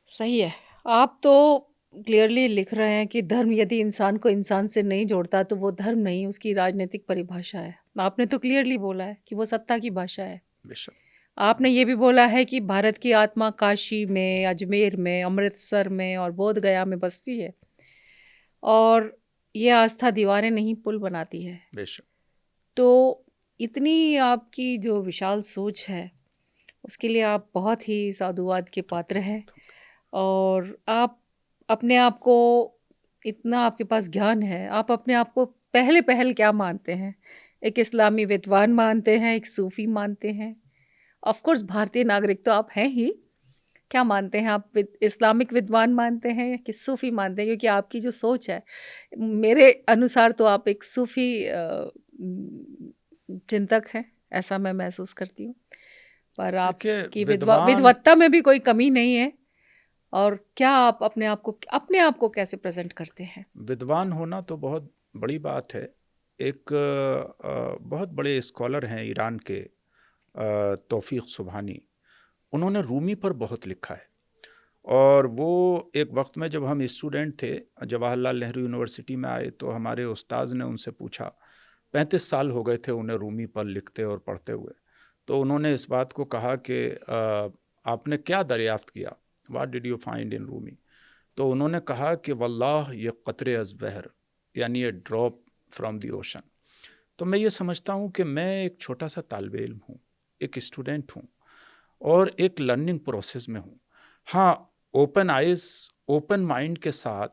सही है। आप तो क्लियरली लिख रहे हैं कि धर्म यदि इंसान को इंसान से नहीं जोड़ता तो वो धर्म नहीं, उसकी राजनीतिक परिभाषा है। आपने तो क्लियरली बोला है कि वो सत्ता की भाषा है। बेशक। आपने ये भी बोला है कि भारत की आत्मा काशी में, अजमेर में, अमृतसर में और बोध गया में बसती है और ये आस्था दीवारें नहीं पुल बनाती है। बेशक। तो इतनी आपकी जो विशाल सोच है उसके लिए आप बहुत ही साधुवाद के पात्र हैं और आप अपने आप को, इतना आपके पास ज्ञान है, आप अपने आप को पहल क्या मानते हैं? एक इस्लामी विद्वान मानते हैं, एक सूफ़ी मानते हैं, ऑफ कोर्स भारतीय नागरिक तो आप हैं ही। क्या मानते हैं आप? इस्लामिक विद्वान मानते हैं कि सूफ़ी मानते हैं? क्योंकि आपकी जो सोच है, मेरे अनुसार तो आप एक सूफ़ी चिंतक हैं, ऐसा मैं महसूस करती हूँ। पर आपकी विद्वत्ता में भी कोई कमी नहीं है। और क्या आप अपने आप को कैसे प्रेजेंट करते हैं? विद्वान होना तो बहुत बड़ी बात है। एक बहुत बड़े स्कॉलर हैं ईरान के, तौफीक सुबहानी, उन्होंने रूमी पर बहुत लिखा है और वो एक वक्त में जब हम स्टूडेंट थे, जवाहरलाल नेहरू यूनिवर्सिटी में आए तो हमारे उस्ताद ने उनसे पूछा, 35 साल हो गए थे उन्हें रूमी पर लिखते और पढ़ते हुए, तो उन्होंने इस बात को कहा कि आपने क्या दरियाफ्त किया, what did you find in Rumi? तो उन्होंने कहा कि वल्लाह ये क़त्रे अज़ बहर, यानी ये ड्रॉप फ्रॉम द ओशन। तो मैं ये समझता हूँ कि मैं एक छोटा सा तालिब इल्म हूँ, एक स्टूडेंट हूँ और एक लर्निंग प्रोसेस में हूँ। हाँ, ओपन आइज़, ओपन माइंड के साथ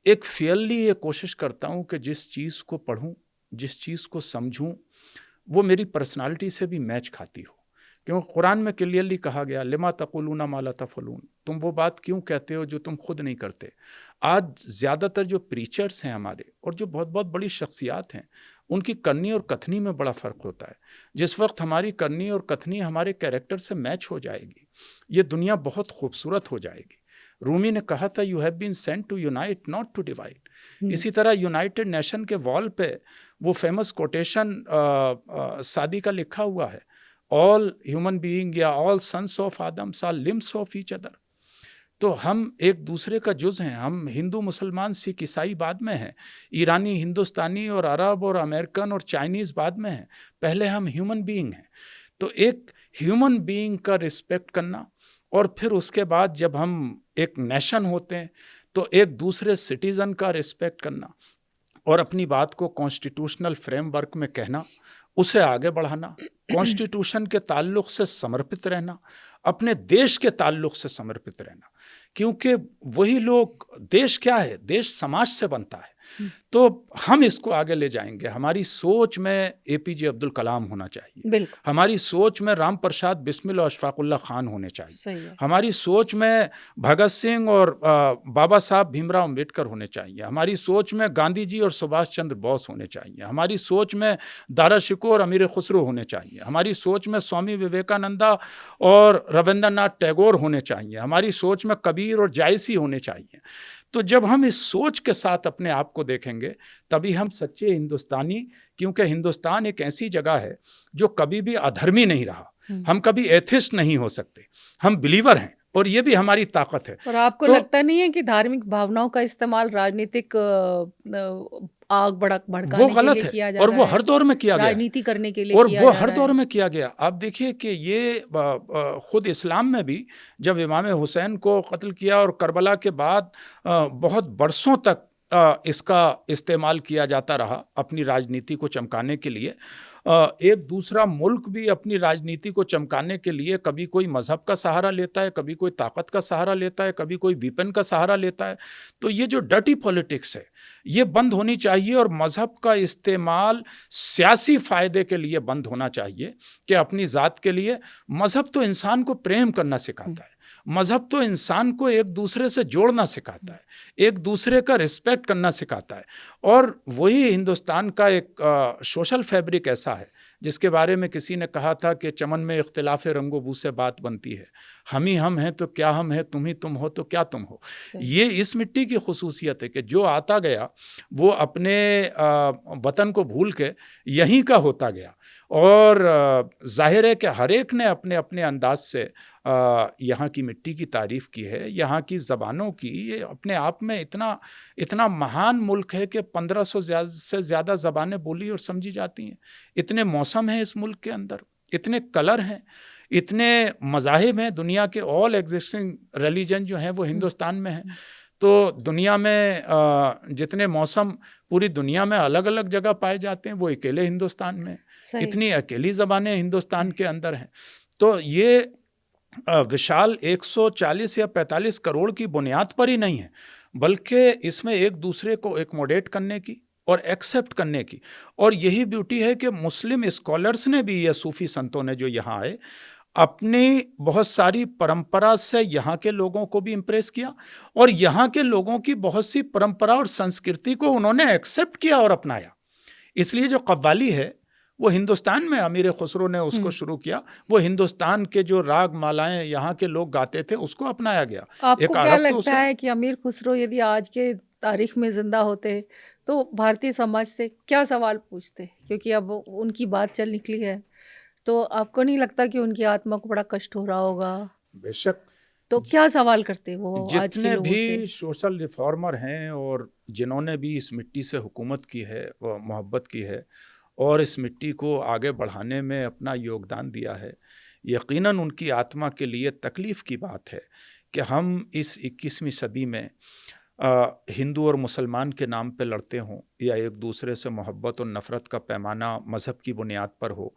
एक फेयरली ये कोशिश करता हूँ कि जिस चीज़ को पढ़ूँ, जिस चीज़ को समझूँ, वो मेरी पर्सनालिटी से भी मैच खाती हो। क्योंकि कुरान में क्लियरली कहा गया, लिमा तक़ुलूना मा ला तफ़अलून, तुम वो बात क्यों कहते हो जो तुम खुद नहीं करते। आज ज़्यादातर जो प्रीचर्स हैं हमारे और जो बहुत बहुत बड़ी शख्सियात हैं, उनकी करनी और कथनी में बड़ा फ़र्क होता है। जिस वक्त हमारी करनी और कथनी हमारे कैरेक्टर से मैच हो जाएगी, ये दुनिया बहुत खूबसूरत हो जाएगी। रूमी ने कहा था, you have been sent to unite not to divide. इसी तरह यूनाइटेड नेशन के वॉल पे वो फेमस कोटेशन सादी का लिखा हुआ है, ऑल ह्यूमन बीइंग या all sons of Adams are limbs of each other. तो हम एक दूसरे का जुज़ हैं। हम हिंदू, मुसलमान, सिख, ईसाई बाद में हैं, ईरानी, हिंदुस्तानी और अरब और अमेरिकन और चाइनीज़ बाद में हैं। पहले हम ह्यूमन बीइंग हैं। तो एक ह्यूमन बीइंग का रिस्पेक्ट करना, और फिर उसके बाद जब हम एक नेशन होते हैं तो एक दूसरे सिटीज़न का रिस्पेक्ट करना और अपनी बात को कॉन्स्टिट्यूशनल फ्रेमवर्क में कहना, उसे आगे बढ़ाना, कॉन्स्टिट्यूशन के ताल्लुक से समर्पित रहना, अपने देश के ताल्लुक से समर्पित रहना, क्योंकि वही लोग, देश क्या है, देश समाज से बनता है। तो हम इसको आगे ले जाएंगे। हमारी सोच में एपीजे अब्दुल कलाम होना चाहिए, हमारी सोच में राम प्रसाद बिस्मिल और अशफाकुल्ला खान होने चाहिए, हमारी सोच में भगत सिंह और बाबा साहब भीमराव अम्बेडकर होने चाहिए, हमारी सोच में गांधी जी और सुभाष चंद्र बोस होने चाहिए, हमारी सोच में दारा शिकोह और अमीर खुसरो होने चाहिए, हमारी सोच में स्वामी विवेकानंदा और रविंद्रनाथ टैगोर होने चाहिए, हमारी सोच में कबीर और जायसी होने चाहिए। तो जब हम इस सोच के साथ अपने आप को देखेंगे तभी हम सच्चे हिंदुस्तानी, क्योंकि हिंदुस्तान एक ऐसी जगह है जो कभी भी अधर्मी नहीं रहा। हम कभी एथिस्ट नहीं हो सकते, हम बिलीवर हैं, और ये भी हमारी ताकत है। और आपको लगता नहीं है कि धार्मिक भावनाओं का इस्तेमाल राजनीतिक आग भड़काने के लिए किया जा रहा है? और वो हर दौर में किया गया, राजनीति करने के लिए और किया वो जा हर रहा दौर है। में किया गया। आप देखिए कि ये खुद इस्लाम में भी जब इमाम हुसैन को कत्ल किया और करबला के बाद बहुत बरसों तक इसका इस्तेमाल किया जाता रहा अपनी राजनीति को चमकाने के लिए। एक दूसरा मुल्क भी अपनी राजनीति को चमकाने के लिए कभी कोई मजहब का सहारा लेता है, कभी कोई ताकत का सहारा लेता है, कभी कोई वीपन का सहारा लेता है। तो ये जो डर्टी पॉलिटिक्स है ये बंद होनी चाहिए, और मजहब का इस्तेमाल सियासी फायदे के लिए बंद होना चाहिए कि अपनी ज़ात के लिए। मजहब तो इंसान को प्रेम करना सिखाता है, मजहब तो इंसान को एक दूसरे से जोड़ना सिखाता है, एक दूसरे का रिस्पेक्ट करना सिखाता है। और वही हिंदुस्तान का एक सोशल फैब्रिक ऐसा है जिसके बारे में किसी ने कहा था कि चमन में इख्तिलाफ रंगो बू से बात बनती है, हम ही हम हैं तो क्या हम हैं, तुम ही तुम हो तो क्या तुम हो। ये इस मिट्टी की खुसूसियत है कि जो आता गया वो अपने वतन को भूल के यहीं का होता गया, और जाहिर है कि हर एक ने अपने अपने अंदाज से यहाँ की मिट्टी की तारीफ़ की है, यहाँ की ज़बानों की। ये अपने आप में इतना महान मुल्क है कि 1500 से ज़्यादा ज़बानें बोली और समझी जाती हैं। इतने मौसम हैं इस मुल्क के अंदर, इतने कलर हैं, इतने मज़ाहिब हैं। दुनिया के ऑल एग्जिस्टिंग रिलीजन जो हैं वो हिंदुस्तान में हैं। तो दुनिया में जितने मौसम पूरी दुनिया में अलग अलग जगह पाए जाते हैं वो अकेले हिंदुस्तान में, इतनी अकेली ज़बानें हिंदुस्तान के अंदर हैं। तो ये विशाल 140 या 45 करोड़ की बुनियाद पर ही नहीं है, बल्कि इसमें एक दूसरे को एकमोडेट करने की और एक्सेप्ट करने की। और यही ब्यूटी है कि मुस्लिम स्कॉलर्स ने भी, या सूफी संतों ने जो यहाँ आए, अपनी बहुत सारी परंपरा से यहाँ के लोगों को भी इम्प्रेस किया, और यहाँ के लोगों की बहुत सी परंपरा और संस्कृति को उन्होंने एक्सेप्ट किया और अपनाया। इसलिए जो कव्वाली है वो हिंदुस्तान में अमीर खुसरो ने उसको शुरू किया, वो हिंदुस्तान के जो राग मालाएं यहाँ के लोग गाते थे उसको अपनाया गया। आपको क्या लगता है कि अमीर खुसरो यदि आज के तारीख में जिंदा होते तो भारतीय समाज से क्या सवाल पूछते? क्योंकि अब उनकी बात चल निकली है, तो आपको नहीं लगता कि उनकी आत्मा को बड़ा कष्ट हो रहा होगा? बेशक। तो क्या सवाल करते वो आज के जितने लोगों से? भी सोशल रिफॉर्मर हैं और जिन्होंने भी इस मिट्टी से हुकूमत की है, मोहब्बत की है और इस मिट्टी को आगे बढ़ाने में अपना योगदान दिया है, यकीनन उनकी आत्मा के लिए तकलीफ़ की बात है कि हम इस 21वीं सदी में हिंदू और मुसलमान के नाम पे लड़ते हों, या एक दूसरे से मोहब्बत और नफ़रत का पैमाना मज़हब की बुनियाद पर हो।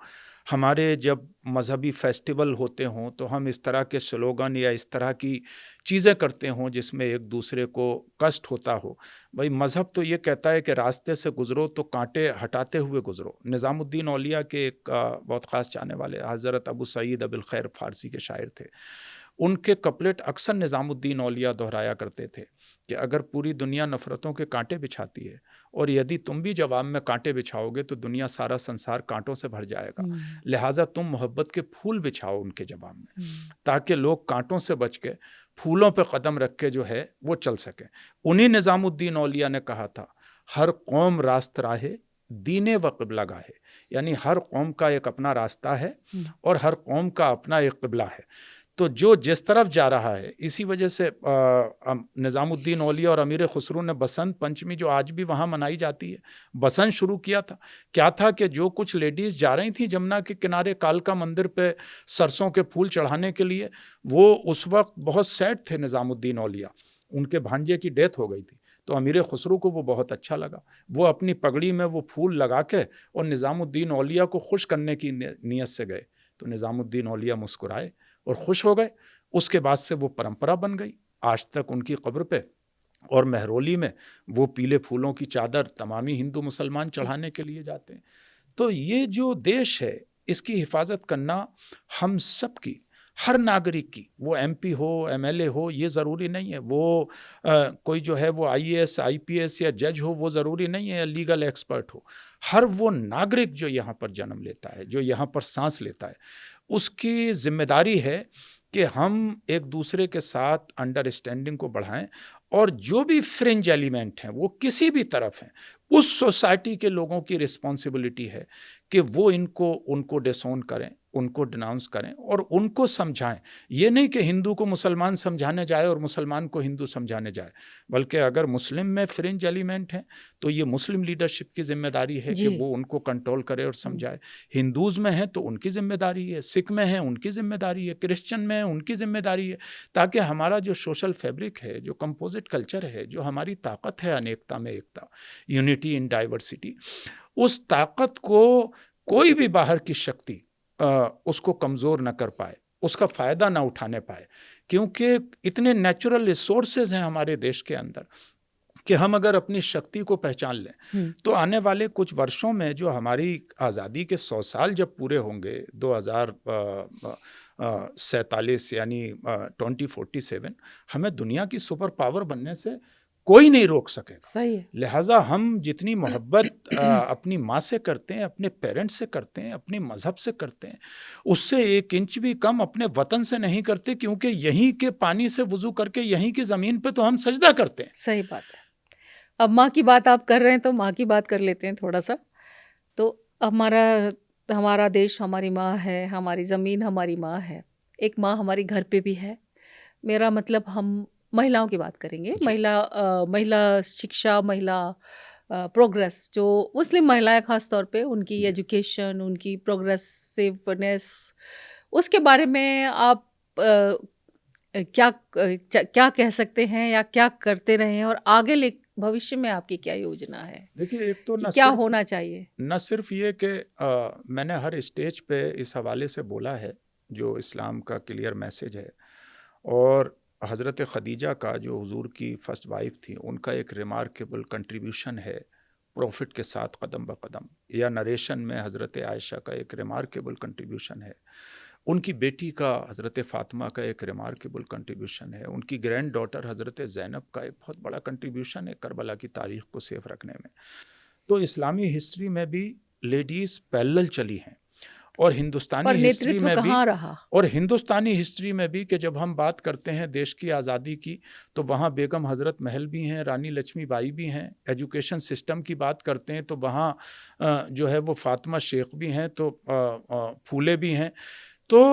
हमारे जब मजहबी फेस्टिवल होते हों तो हम इस तरह के स्लोगन या इस तरह की चीज़ें करते हों जिसमें एक दूसरे को कष्ट होता हो। भाई मज़हब तो ये कहता है कि रास्ते से गुज़रो तो कांटे हटाते हुए गुज़रो। निज़ामुद्दीन औलिया के एक बहुत ख़ास चाहने वाले हज़रत अबू सईद अबुल खैर फ़ारसी के शायर थे। उनके कपलेट अक्सर निज़ामुद्दीन औलिया दोहराया करते थे कि अगर पूरी दुनिया नफ़रतों के कांटे बिछाती है और यदि तुम भी जवाब में कांटे बिछाओगे तो दुनिया सारा संसार कांटों से भर जाएगा, लिहाजा तुम मोहब्बत के फूल बिछाओ उनके जवाब में, ताकि लोग कांटों से बच के फूलों पे कदम रख के जो है वो चल सकें। उन्हीं निज़ामुद्दीन औलिया ने कहा था, हर कौम रास्त राहे दीने व क़िबला गाहे, यानी हर कौम का एक अपना रास्ता है और हर कौम का अपना एक क़िबला है। तो जो जिस तरफ जा रहा है, इसी वजह से निज़ामुद्दीन औलिया और अमीर खुसरो ने बसंत पंचमी जो आज भी वहाँ मनाई जाती है, बसंत शुरू किया था। क्या था कि जो कुछ लेडीज़ जा रही थी जमुना के किनारे कालका मंदिर पे सरसों के फूल चढ़ाने के लिए, वो उस वक्त बहुत सैड थे निज़ामुद्दीन औलिया, उनके भांजे की डेथ हो गई थी। तो अमीर खुसरो को वो बहुत अच्छा लगा, वो अपनी पगड़ी में वो फूल लगा के और निज़ामुद्दीन औलिया को खुश करने की नीयत से गए। तो निज़ामुद्दीन औलिया मुस्कुराए और खुश हो गए। उसके बाद से वो परंपरा बन गई। आज तक उनकी कब्र पे और महरौली में वो पीले फूलों की चादर तमामी हिंदू मुसलमान चढ़ाने के लिए जाते हैं। तो ये जो देश है, इसकी हिफाजत करना हम सब की, हर नागरिक की, वो MP हो, MLA हो, ये ज़रूरी नहीं है, वो कोई जो है वो IAS IPS या जज हो, वो ज़रूरी नहीं है, या लीगल एक्सपर्ट हो। हर वो नागरिक जो यहाँ पर जन्म लेता है, जो यहाँ पर सांस लेता है, उसकी जिम्मेदारी है कि हम एक दूसरे के साथ अंडरस्टैंडिंग को बढ़ाएं और जो भी फ्रिंज एलिमेंट हैं वो किसी भी तरफ हैं, उस सोसाइटी के लोगों की रिस्पॉन्सिबिलिटी है कि वो उनको डिसोन करें, उनको डिनाउंस करें और उनको समझाएं। ये नहीं कि हिंदू को मुसलमान समझाने जाए और मुसलमान को हिंदू समझाने जाए, बल्कि अगर मुस्लिम में फ्रिंज एलिमेंट हैं तो ये मुस्लिम लीडरशिप की जिम्मेदारी है कि वो उनको कंट्रोल करे और समझाए। हिंदूज़ में है तो उनकी जिम्मेदारी है, सिख में है उनकी जिम्मेदारी है, क्रिश्चियन में है उनकी जिम्मेदारी है, ताकि हमारा जो सोशल फैब्रिक है, जो कंपोजिट कल्चर है, जो हमारी ताकत है अनेकता में एकता, यूनिटी इन डाइवर्सिटी, उस ताकत को कोई भी बाहर की शक्ति उसको कमज़ोर न कर पाए, उसका फ़ायदा ना उठाने पाए, क्योंकि इतने नेचुरल रिसोर्सेज हैं हमारे देश के अंदर कि हम अगर अपनी शक्ति को पहचान लें तो आने वाले कुछ वर्षों में जो हमारी आज़ादी के 100 साल जब पूरे होंगे 2047 यानी 2047, हमें दुनिया की सुपर पावर बनने से कोई नहीं रोक सकेगा। सही है। लिहाजा हम जितनी मोहब्बत अपनी माँ से करते हैं, अपने पेरेंट्स से करते हैं, अपने मज़हब से करते हैं, उससे 1 इंच भी कम अपने वतन से नहीं करते, क्योंकि यहीं के पानी से वुज़ू करके यहीं की ज़मीन पे तो हम सजदा करते हैं। सही बात है। अब माँ की बात आप कर रहे हैं तो माँ की बात कर लेते हैं थोड़ा सा। तो हमारा देश हमारी माँ है, हमारी ज़मीन हमारी माँ है। एक माँ हमारी घर पे भी है। मेरा मतलब हम महिलाओं की बात करेंगे। महिला शिक्षा, महिला प्रोग्रेस, जो मुस्लिम महिलाएं ख़ास तौर पे, उनकी एजुकेशन, उनकी प्रोग्रेसिवनेस, उसके बारे में आप क्या कह सकते हैं या क्या करते रहे हैं, और आगे भविष्य में आपकी क्या योजना है? देखिए, एक तो क्या होना चाहिए? न सिर्फ ये कि मैंने हर स्टेज पे इस हवाले से बोला है जो इस्लाम का क्लियर मैसेज है, और हज़रत ख़दीजा का जो हुजूर की फर्स्ट वाइफ थी, उनका एक रिमार्केबल कंट्रीब्यूशन है प्रॉफिट के साथ कदम ब कदम, या नरेशन में हज़रत आयशा का एक रिमार्केबल कंट्रीब्यूशन है, उनकी बेटी का हज़रत फ़ातिमा का एक रिमार्केबल कंट्रीब्यूशन है, उनकी ग्रैंड डॉटर हज़रत ज़ैनब का एक बहुत बड़ा कंट्रीब्यूशन है करबला की तारीख़ को सेफ रखने में। तो इस्लामी हिस्ट्री में भी लेडीज़ पैरेलल चली हैं, और हिंदुस्तानी हिस्ट्री में भी, और हिंदुस्तानी हिस्ट्री में भी कि जब हम बात करते हैं देश की आज़ादी की तो वहाँ बेगम हज़रत महल भी हैं, रानी लक्ष्मीबाई भी हैं। एजुकेशन सिस्टम की बात करते हैं तो वहाँ जो है वो फ़ातिमा शेख भी हैं, तो फूले भी हैं। तो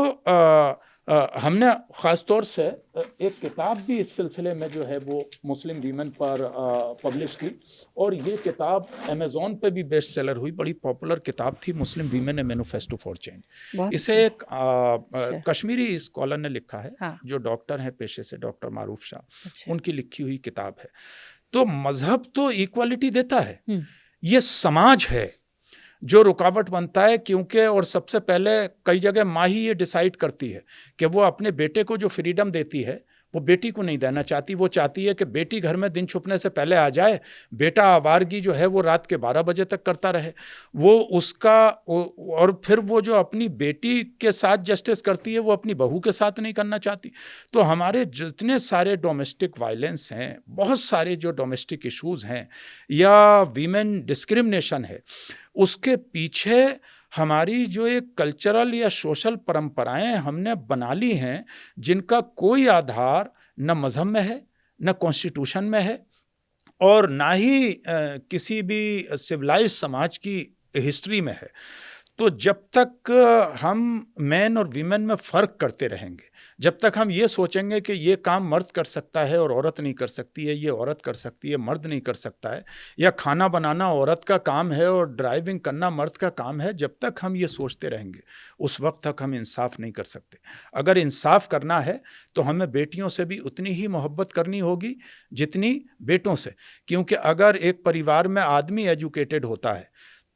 हमने ख़ास तौर से एक किताब भी इस सिलसिले में जो है वो मुस्लिम वीमेन पर पब्लिश की, और ये किताब अमेज़ॉन पे भी बेस्ट सेलर हुई। बड़ी पॉपुलर किताब थी, मुस्लिम women A manifesto for change. इसे एक कश्मीरी स्कॉलर ने लिखा है, हाँ। जो डॉक्टर हैं पेशे से, डॉक्टर मारूफ शाह, उनकी लिखी हुई किताब है। तो मज़हब तो इक्वालिटी देता है, ये समाज है जो रुकावट बनता है, क्योंकि और सबसे पहले कई जगह माँ ही ये डिसाइड करती है कि वो अपने बेटे को जो फ्रीडम देती है वो बेटी को नहीं देना चाहती। वो चाहती है कि बेटी घर में दिन छुपने से पहले आ जाए, बेटा आवारगी जो है वो रात के 12 बजे तक करता रहे। वो उसका और फिर वो जो अपनी बेटी के साथ जस्टिस करती है वो अपनी बहू के साथ नहीं करना चाहती। तो हमारे जितने सारे डोमेस्टिक वायलेंस हैं, बहुत सारे जो डोमेस्टिक इश्यूज हैं या वीमेन डिस्क्रिमिनेशन है, उसके पीछे हमारी जो एक कल्चरल या सोशल परंपराएं हमने बना ली हैं, जिनका कोई आधार न मजहब में है, न कॉन्स्टिट्यूशन में है, और ना ही किसी भी सिविलाइज्ड समाज की हिस्ट्री में है। तो जब तक हम मैन और वीमेन में फ़र्क करते रहेंगे, जब तक हम ये सोचेंगे कि ये काम मर्द कर सकता है और औरत नहीं कर सकती है, ये औरत कर सकती है मर्द नहीं कर सकता है, या खाना बनाना औरत का काम है और ड्राइविंग करना मर्द का काम है, जब तक हम ये सोचते रहेंगे उस वक्त तक हम इंसाफ नहीं कर सकते। अगर इंसाफ करना है तो हमें बेटियों से भी उतनी ही मोहब्बत करनी होगी जितनी बेटों से, क्योंकि अगर एक परिवार में आदमी एजुकेटेड होता है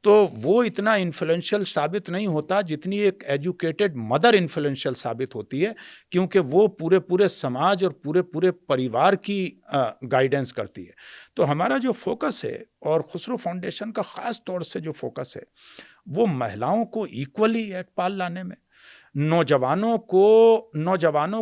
तो वो इतना इन्फ्लुएंशियल साबित नहीं होता जितनी एक एजुकेटेड मदर इन्फ्लुएंशियल साबित होती है, क्योंकि वो पूरे पूरे समाज और पूरे पूरे परिवार की गाइडेंस करती है। तो हमारा जो फोकस है और खुसरो फाउंडेशन का ख़ास तौर से जो फोकस है वो महिलाओं को इक्वली एट पाल लाने में, नौजवानों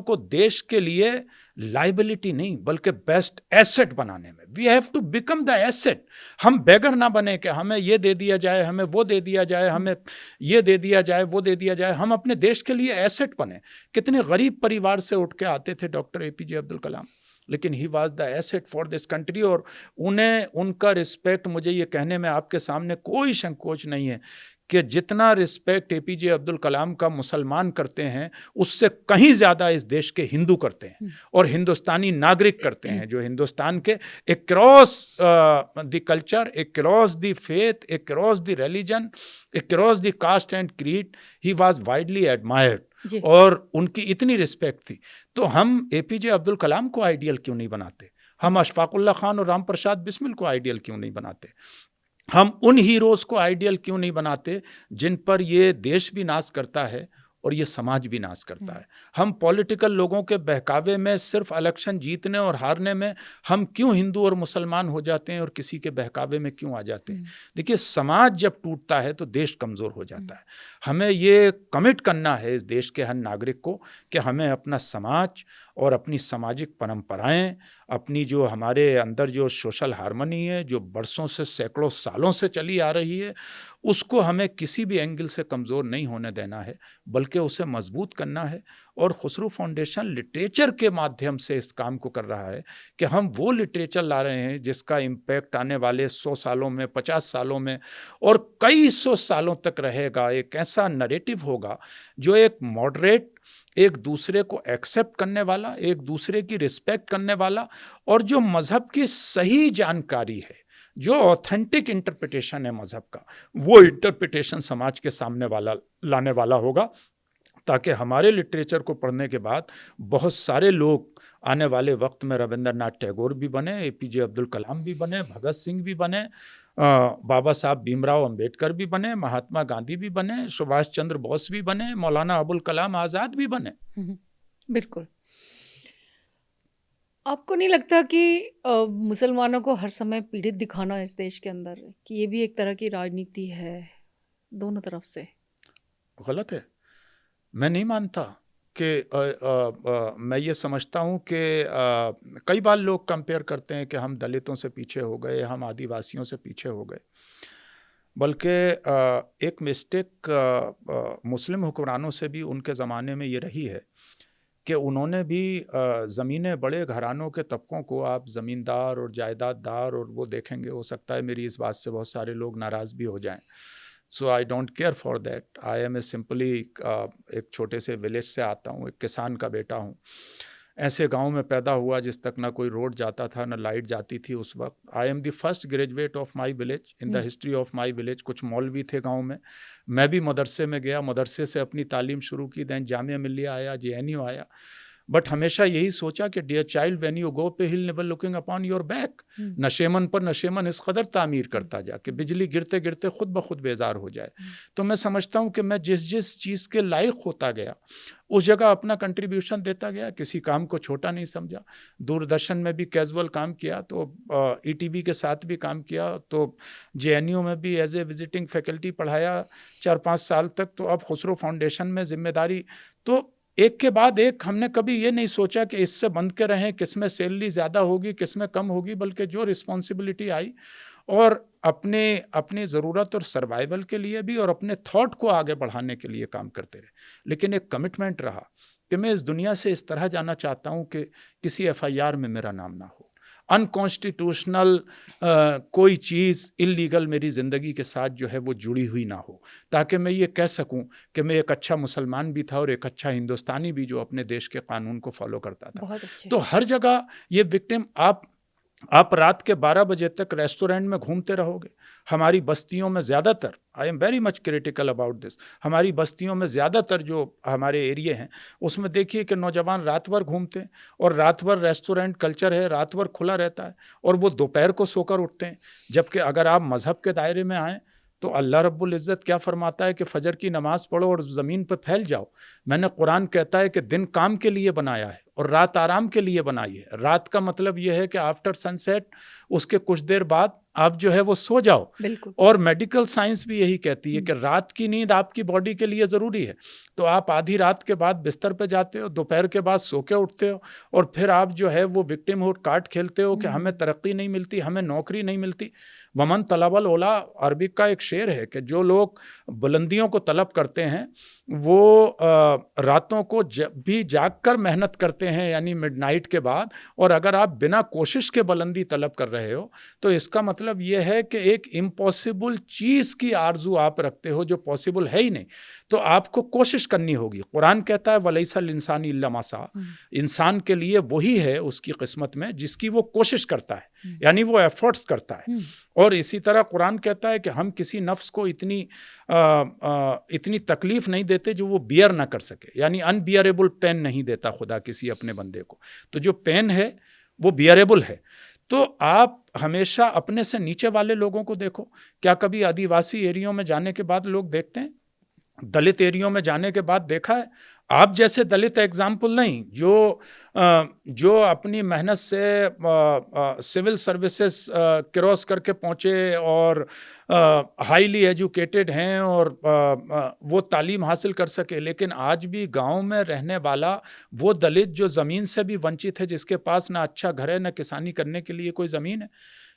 को देश के लिए लाइबिलिटी नहीं बल्कि बेस्ट एसेट बनाने में। We have to become the asset. हम बेगर ना बने कि हमें ये दे दिया जाए, हमें वो दे दिया जाए, हमें ये दे दिया जाए, वो दे दिया जाए। हम अपने देश के लिए एसेट बने। कितने गरीब परिवार से उठ के आते थे डॉक्टर APJ अब्दुल कलाम, लेकिन he was the asset for this country. और उन्हें उनका रिस्पेक्ट, मुझे ये कहने में आपके सामने कोई संकोच नहीं है कि जितना रिस्पेक्ट APJ अब्दुल कलाम का मुसलमान करते हैं उससे कहीं ज़्यादा इस देश के हिंदू करते हैं और हिंदुस्तानी नागरिक करते हैं, जो हिंदुस्तान के across the culture, across the faith, across the religion, across the caste and creed, he was widely admired और उनकी इतनी रिस्पेक्ट थी। तो हम APJ अब्दुल कलाम को आइडियल क्यों नहीं बनाते? हम अशफाकुल्लाह खान और राम प्रसाद बिस्मिल को आइडियल क्यों नहीं बनाते? हम उन हीरोज़ को आइडियल क्यों नहीं बनाते जिन पर ये देश भी नाज करता है और ये समाज भी नाश करता है? हम पॉलिटिकल लोगों के बहकावे में, सिर्फ इलेक्शन जीतने और हारने में हम क्यों हिंदू और मुसलमान हो जाते हैं और किसी के बहकावे में क्यों आ जाते हैं? देखिए, समाज जब टूटता है तो देश कमज़ोर हो जाता है। हमें ये कमिट करना है इस देश के हर नागरिक को कि हमें अपना समाज और अपनी सामाजिक परंपराएं, अपनी जो हमारे अंदर जो सोशल हार्मनी है, जो बरसों से, सैकड़ों सालों से चली आ रही है, उसको हमें किसी भी एंगल से कमज़ोर नहीं होने देना है, बल्कि उसे मजबूत करना है। और खुसरो फाउंडेशन लिटरेचर के माध्यम से इस काम को कर रहा है कि हम वो लिटरेचर ला रहे हैं जिसका इम्पैक्ट आने वाले 100 सालों में, 50 सालों में और कई 100 सालों तक रहेगा। एक ऐसा नरेटिव होगा जो एक मॉडरेट, एक दूसरे को एक्सेप्ट करने वाला, एक दूसरे की रिस्पेक्ट करने वाला, और जो मज़हब की सही जानकारी है, जो ऑथेंटिक इंटरप्रिटेशन है मज़हब का, वो इंटरप्रिटेशन समाज के सामने वाला लाने वाला होगा, ताकि हमारे लिटरेचर को पढ़ने के बाद बहुत सारे लोग आने वाले वक्त में रविंद्रनाथ टैगोर भी बने, APJ अब्दुल कलाम भी बने, भगत सिंह भी बने, बाबा साहब भीमराव अंबेडकर भी बने, महात्मा गांधी भी बने, सुभाष चंद्र बोस भी बने, मौलाना अबुल कलाम आज़ाद भी बने। बिल्कुल। आपको नहीं लगता कि मुसलमानों को हर समय पीड़ित दिखाना इस देश के अंदर, कि ये भी एक तरह की राजनीति है दोनों तरफ से? गलत है। मैं नहीं मानता कि मैं ये समझता हूँ कि कई बार लोग कंपेयर करते हैं कि हम दलितों से पीछे हो गए, हम आदिवासियों से पीछे हो गए, बल्कि एक मिस्टेक मुस्लिम हुक्मरानों से भी उनके ज़माने में ये रही है कि उन्होंने भी ज़मीनें, बड़े घरानों के तबकों को, आप ज़मींदार और जायदाददार और वो देखेंगे, हो सकता है मेरी इस बात से बहुत सारे लोग नाराज़ भी हो जाएं। So I don't care for that. I am a simply एक छोटे से विलेज से आता हूँ, एक किसान का बेटा हूँ। ऐसे गांव में पैदा हुआ जिस तक ना कोई रोड जाता था, ना लाइट जाती थी उस वक्त। I am the first graduate of my village in the history of my village. कुछ मौलवी थे गांव में, मैं भी मदरसे में गया, मदरसे से अपनी तालीम शुरू की, दैन जामिया मिल्लिया आया, JNU आया। बट हमेशा यही सोचा कि dear child when you go up hill never looking upon your back. नशेमन पर नशेमन इस कदर तामीर करता जा कि बिजली गिरते गिरते खुद ब खुद बेजार हो जाए। तो मैं समझता हूँ कि मैं जिस जिस चीज़ के लायक होता गया उस जगह अपना कंट्रीब्यूशन देता गया, किसी काम को छोटा नहीं समझा। दूरदर्शन में भी कैजुअल काम किया, तो ईटीवी के साथ भी काम किया, तो जेएनयू में भी एज ए विजिटिंग फैकल्टी पढ़ाया 4-5 साल तक। तो अब खुसरो फाउंडेशन में जिम्मेदारी, तो एक के बाद एक हमने कभी ये नहीं सोचा कि इससे बंद के रहें, किस में सैलरी ज़्यादा होगी किस में कम होगी, बल्कि जो रिस्पॉन्सिबिलिटी आई और अपनी ज़रूरत और सर्वाइवल के लिए भी और अपने थॉट को आगे बढ़ाने के लिए काम करते रहे। लेकिन एक कमिटमेंट रहा कि मैं इस दुनिया से इस तरह जाना चाहता हूँ कि किसी एफआईआर में मेरा नाम ना हो, अनकॉन्स्टिट्यूशनल कोई चीज़ इल्लीगल मेरी ज़िंदगी के साथ जो है वो जुड़ी हुई ना हो, ताकि मैं ये कह सकूं कि मैं एक अच्छा मुसलमान भी था और एक अच्छा हिंदुस्तानी भी जो अपने देश के कानून को फॉलो करता था। बहुत अच्छे। तो हर जगह ये विक्टिम, आप रात के 12 बजे तक रेस्टोरेंट में घूमते रहोगे। हमारी बस्तियों में ज़्यादातर, I am very much critical about this, हमारी बस्तियों में ज़्यादातर जो हमारे एरिए हैं उसमें देखिए कि नौजवान रात भर घूमते हैं और रात भर रेस्टोरेंट कल्चर है, रात भर खुला रहता है और वो दोपहर को सोकर उठते हैं। जबकि अगर आप मज़हब के दायरे में आएँ तो अल्लाह रब्बुल इज़्ज़त क्या फरमाता है कि फ़जर की नमाज़ पढ़ो और ज़मीन पर फैल जाओ। मैंने कुरान कहता है कि दिन काम के लिए बनाया है और रात आराम के लिए बनाई है। रात का मतलब यह है कि आफ्टर सनसेट उसके कुछ देर बाद आप जो है वो सो जाओ। बिल्कुल। और मेडिकल साइंस भी यही कहती है कि रात की नींद आपकी बॉडी के लिए ज़रूरी है। तो आप आधी रात के बाद बिस्तर पे जाते हो, दोपहर के बाद सो के उठते हो और फिर आप जो है वो विक्टिमहुड कार्ड खेलते हो कि हमें तरक्की नहीं मिलती, हमें नौकरी नहीं मिलती। वमन तलबल ओला, अरबिक का एक शेर है कि जो लोग बुलंदियों को तलब करते हैं वो रातों को जब भी जाग कर मेहनत करते हैं, यानी मिडनाइट के बाद। और अगर आप बिना कोशिश के बुलंदी तलब कर रहे हो तो इसका मतलब यह है कि एक इम्पॉसिबल चीज़ की आरजू आप रखते हो जो पॉसिबल है ही नहीं। तो आपको कोशिश करनी होगी। कुरान कहता है वलैसल इंसानी इल्ला मा सा, इंसान के लिए वही है उसकी किस्मत में जिसकी वो कोशिश करता है, यानी वो एफर्ट्स करता है। और इसी तरह कुरान कहता है कि हम किसी नफ्स को इतनी तकलीफ नहीं देते जो वो बियर ना कर सके, यानी अनबियरेबल पेन नहीं देता खुदा किसी अपने बंदे को। तो जो पेन है वो बियरेबल है। तो आप हमेशा अपने से नीचे वाले लोगों को देखो। क्या कभी आदिवासी एरियो में जाने के बाद लोग देखते हैं? दलित एरियो में जाने के बाद देखा है? आप जैसे दलित एग्जाम्पल नहीं, जो अपनी मेहनत से सिविल सर्विसेज क्रॉस करके पहुँचे और हाईली एजुकेटेड हैं और वो तालीम हासिल कर सके। लेकिन आज भी गांव में रहने वाला वो दलित जो ज़मीन से भी वंचित है, जिसके पास ना अच्छा घर है, ना किसानी करने के लिए कोई ज़मीन है,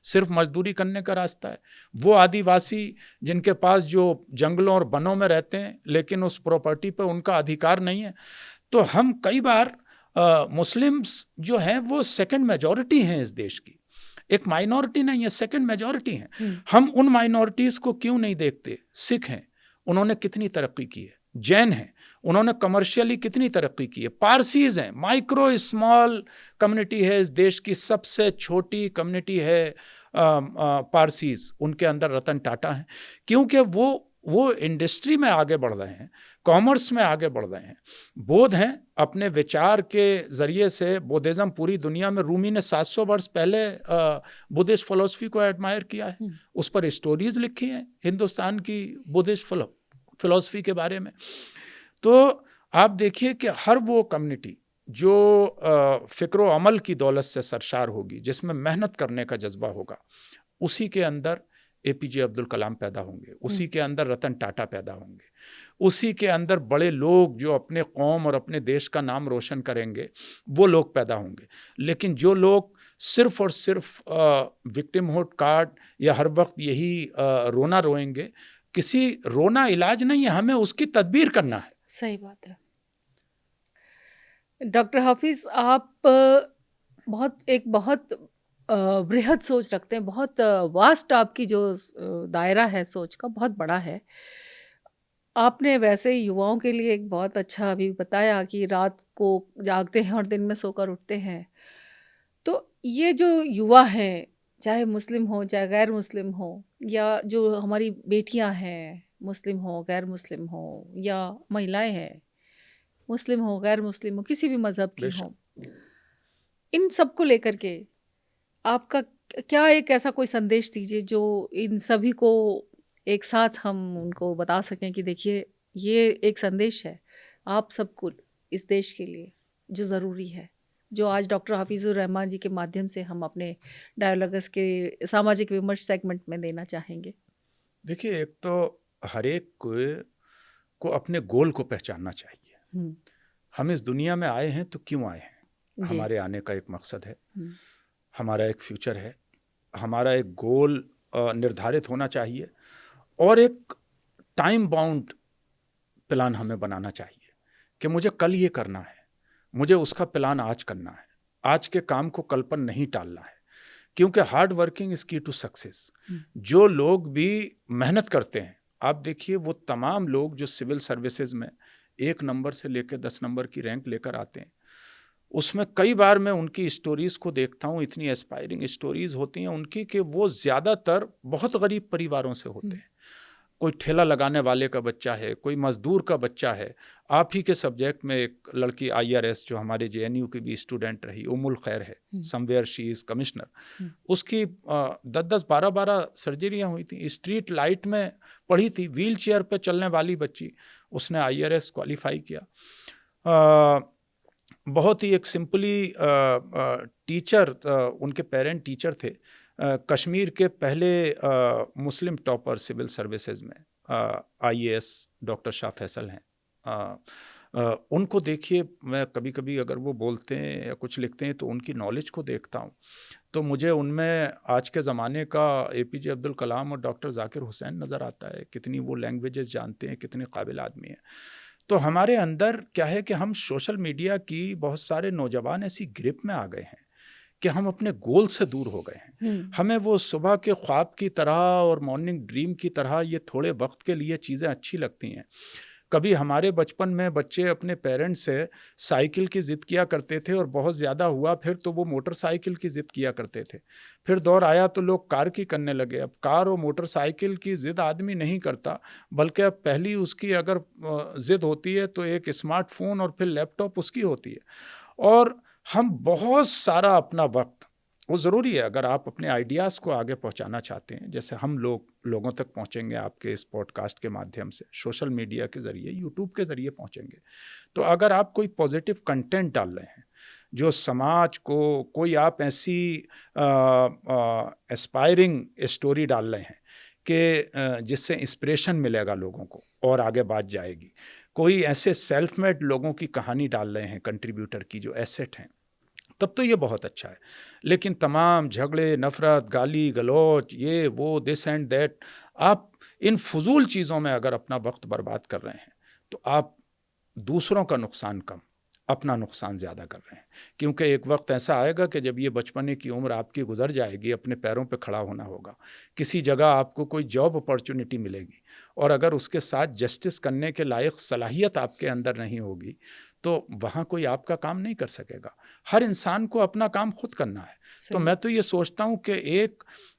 सिर्फ मजदूरी करने का रास्ता है। वो आदिवासी जिनके पास जो जंगलों और वनों में रहते हैं लेकिन उस प्रॉपर्टी पर उनका अधिकार नहीं है। तो हम कई बार मुस्लिम्स जो हैं वो सेकंड मेजॉरिटी हैं इस देश की, एक माइनॉरिटी नहीं है, सेकंड मेजॉरिटी हैं। हम उन माइनॉरिटीज़ को क्यों नहीं देखते? सिख हैं, उन्होंने कितनी तरक्की की है। जैन हैं, उन्होंने कमर्शियली कितनी तरक्की की है। पारसीज हैं, माइक्रो स्मॉल कम्युनिटी है इस देश की, सबसे छोटी कम्युनिटी है पारसीज, उनके अंदर रतन टाटा हैं, क्योंकि वो इंडस्ट्री में आगे बढ़ रहे हैं, कॉमर्स में आगे बढ़ रहे हैं। बौद्ध हैं, अपने विचार के ज़रिए से बुद्धिज़्म पूरी दुनिया में, रूमी ने 700 वर्ष पहले बुद्धिस्ट फिलॉसफी को एडमायर किया है, उस पर स्टोरीज लिखी हैं हिंदुस्तान की बुद्धिस्ट फिलॉसफी के बारे में। तो आप देखिए कि हर वो कम्युनिटी जो फ़िक्र अमल की दौलत से सरशार होगी, जिसमें मेहनत करने का जज्बा होगा, उसी के अंदर एपीजे अब्दुल कलाम पैदा होंगे, उसी के अंदर रतन टाटा पैदा होंगे, उसी के अंदर बड़े लोग जो अपने कौम और अपने देश का नाम रोशन करेंगे, वो लोग पैदा होंगे। लेकिन जो लोग सिर्फ और सिर्फ विक्टिमहुड कार्ड या हर वक्त यही रोना रोएंगे, किसी रोना इलाज नहीं है, हमें उसकी तदबीर करना है। सही बात है। डॉक्टर हाफिज़, आप एक बहुत बृहद सोच रखते हैं, बहुत वास्ट आपकी जो दायरा है सोच का बहुत बड़ा है। आपने वैसे ही युवाओं के लिए एक बहुत अच्छा अभी बताया कि रात को जागते हैं और दिन में सोकर उठते हैं। तो ये जो युवा हैं, चाहे मुस्लिम हो चाहे गैर मुस्लिम हो, या जो हमारी बेटियां हैं, मुस्लिम हो गैर मुस्लिम हो या महिलाएं हैं, मुस्लिम हो, गैर मुस्लिम हो, किसी भी मज़हब की बेशक। हो। इन सबको लेकर के आपका क्या एक ऐसा कोई संदेश दीजिए जो इन सभी को एक साथ हम उनको बता सकें कि देखिए ये एक संदेश है आप सबको इस देश के लिए जो ज़रूरी है, जो आज डॉक्टर हफीज़ुर रहमान जी के माध्यम से हम अपने डायलॉगस के सामाजिक विमर्श सेगमेंट में देना चाहेंगे। देखिए, एक तो हर एक को अपने गोल को पहचानना चाहिए। हुँ, हम इस दुनिया में आए हैं तो क्यों आए हैं? जी। हमारे आने का एक मकसद है, हुँ, हमारा एक फ्यूचर है, हमारा एक गोल निर्धारित होना चाहिए और एक टाइम बाउंड प्लान हमें बनाना चाहिए कि मुझे कल ये करना है, मुझे उसका प्लान आज करना है, आज के काम को कल पर नहीं टालना है, क्योंकि हार्ड वर्किंग इज की टू सक्सेस। हुँ, जो लोग भी मेहनत करते हैं, आप देखिए वो तमाम लोग जो सिविल सर्विसेज में 1 नंबर से लेकर 10 नंबर की रैंक लेकर आते हैं, उसमें कई बार मैं उनकी स्टोरीज को देखता हूँ, इतनी एस्पायरिंग स्टोरीज होती हैं उनकी कि वो ज़्यादातर बहुत गरीब परिवारों से होते हुँ, हैं। कोई ठेला लगाने वाले का बच्चा है, कोई मजदूर का बच्चा है। आप ही के सब्जेक्ट में एक लड़की IRS जो हमारे JNU की भी स्टूडेंट रही, उम्मुल खैर है, हुँ, समवेयर शी इज़ कमिश्नर। हुँ, उसकी 10-10, 12-12 सर्जरियाँ हुई थी। स्ट्रीट लाइट में पड़ी थी, व्हील चेयर पे चलने वाली बच्ची, उसने IRS क्वालीफाई किया। अ, बहुत ही एक सिंपली टीचर, उनके पेरेंट टीचर थे, कश्मीर के पहले मुस्लिम टॉपर सिविल सर्विसेज में, IAS डॉक्टर शाह फैसल हैं। उनको देखिए, मैं कभी कभी अगर वो बोलते हैं या कुछ लिखते हैं तो उनकी नॉलेज को देखता हूँ, तो मुझे उनमें आज के ज़माने का APJ अब्दुल कलाम और डॉक्टर जाकिर हुसैन नज़र आता है। कितनी वो लैंग्वेजेस जानते हैं, कितने काबिल आदमी हैं। तो हमारे अंदर क्या है कि हम सोशल मीडिया की बहुत सारे नौजवान ऐसी ग्रिप में आ गए हैं कि हम अपने गोल से दूर हो गए हैं। हुँ, हमें वो सुबह के ख्वाब की तरह और मॉर्निंग ड्रीम की तरह ये थोड़े वक्त के लिए चीज़ें अच्छी लगती हैं। कभी हमारे बचपन में बच्चे अपने पेरेंट्स से साइकिल की ज़िद किया करते थे और बहुत ज़्यादा हुआ फिर तो वो मोटरसाइकिल की ज़िद किया करते थे। फिर दौर आया तो लोग कार की करने लगे। अब कार और मोटरसाइकिल की ज़िद आदमी नहीं करता, बल्कि अब पहली उसकी अगर ज़िद होती है तो एक स्मार्टफ़ोन और फिर लैपटॉप उसकी होती है। और हम बहुत सारा अपना वक्त, वो ज़रूरी है अगर आप अपने आइडियाज़ को आगे पहुंचाना चाहते हैं, जैसे हम लोगों तक पहुंचेंगे आपके इस पॉडकास्ट के माध्यम से, सोशल मीडिया के ज़रिए, यूट्यूब के ज़रिए पहुंचेंगे। तो अगर आप कोई पॉजिटिव कंटेंट डाल रहे हैं जो समाज को, कोई आप ऐसी एस्पायरिंग स्टोरी डाल रहे हैं कि जिससे इंस्पिरेशन मिलेगा लोगों को और आगे बात जाएगी, कोई ऐसे सेल्फ मेड लोगों की कहानी डाल रहे हैं कंट्रीब्यूटर की जो एसेट हैं, तब तो ये बहुत अच्छा है। लेकिन तमाम झगड़े, नफ़रत, गाली गलौच, ये वो, दिस एंड दैट, आप इन फ़ुज़ूल चीज़ों में अगर अपना वक्त बर्बाद कर रहे हैं तो आप दूसरों का नुकसान कम, अपना नुकसान ज़्यादा कर रहे हैं। क्योंकि एक वक्त ऐसा आएगा कि जब ये बचपने की उम्र आपकी गुजर जाएगी, अपने पैरों पे खड़ा होना होगा, किसी जगह आपको कोई जॉब अपॉर्चुनिटी मिलेगी और अगर उसके साथ जस्टिस करने के लायक सलाहियत आपके अंदर नहीं होगी तो वहाँ कोई आपका काम नहीं कर सकेगा। हर इंसान को अपना काम खुद करना है। तो सही। मैं तो ये सोचता हूँ कि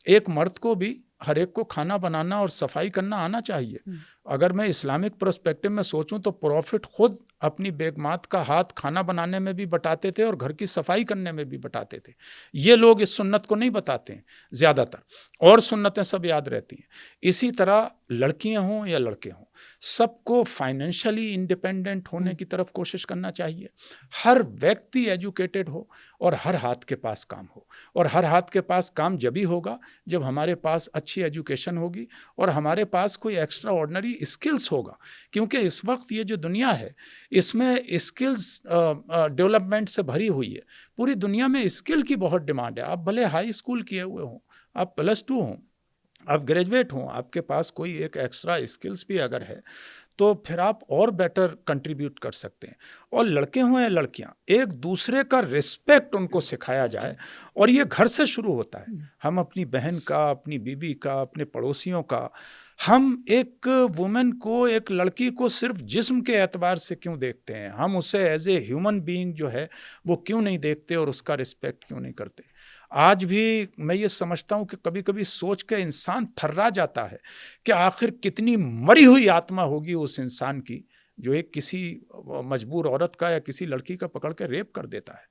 एक मर्द को भी हर एक को खाना बनाना और सफाई करना आना चाहिए। हुँ, अगर मैं इस्लामिक पर्सपेक्टिव में सोचूं तो प्रॉफिट खुद अपनी बेगमात का हाथ खाना बनाने में भी बटाते थे और घर की सफाई करने में भी बटाते थे। ये लोग इस सुन्नत को नहीं बताते हैं ज़्यादातर, और सुन्नतें सब याद रहती हैं। इसी तरह लड़कियां हों या लड़के हों, सबको फाइनेंशियली इंडिपेंडेंट होने हुँ, की तरफ कोशिश करना चाहिए। हर व्यक्ति एजुकेटेड हो और हर हाथ के पास काम हो, और हर हाथ के पास काम जब ही होगा जब हमारे पास अच्छी एजुकेशन होगी और हमारे पास कोई एक्स्ट्रा ऑर्डिनरी स्किल्स होगा। क्योंकि इस वक्त ये जो दुनिया है इसमें स्किल्स डेवलपमेंट से भरी हुई है। पूरी दुनिया में स्किल की बहुत डिमांड है। आप भले हाई स्कूल किए हुए हों, आप +2 हों, आप ग्रेजुएट हों, आपके पास कोई एक एक्स्ट्रा स्किल्स भी अगर है तो फिर आप और बेटर कंट्रीब्यूट कर सकते हैं। और लड़के हों या लड़कियां, एक दूसरे का रिस्पेक्ट उनको सिखाया जाए, और ये घर से शुरू होता है। हुँ, हम अपनी बहन का, अपनी बीवी का, अपने पड़ोसियों का, हम एक वुमेन को, एक लड़की को सिर्फ जिस्म के एतबार से क्यों देखते हैं? हम उसे एज ए ह्यूमन बीइंग जो है वो क्यों नहीं देखते और उसका रिस्पेक्ट क्यों नहीं करते? आज भी मैं ये समझता हूँ कि कभी कभी सोच के इंसान थर्रा जाता है कि आखिर कितनी मरी हुई आत्मा होगी उस इंसान की जो एक किसी मजबूर औरत का या किसी लड़की का पकड़ के रेप कर देता है।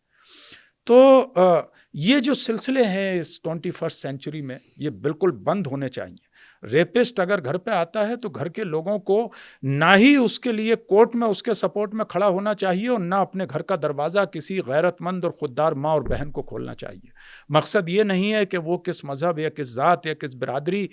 तो ये जो सिलसिले हैं इस 21st सेंचुरी में, ये बिल्कुल बंद होने चाहिए। रेपिस्ट अगर घर पे आता है तो घर के लोगों को ना ही उसके लिए कोर्ट में उसके सपोर्ट में खड़ा होना चाहिए और ना अपने घर का दरवाज़ा किसी गैरतमंद और खुददार माँ और बहन को खोलना चाहिए। मकसद ये नहीं है कि वो किस मज़हब या किस ज़ात या किस बिरादरी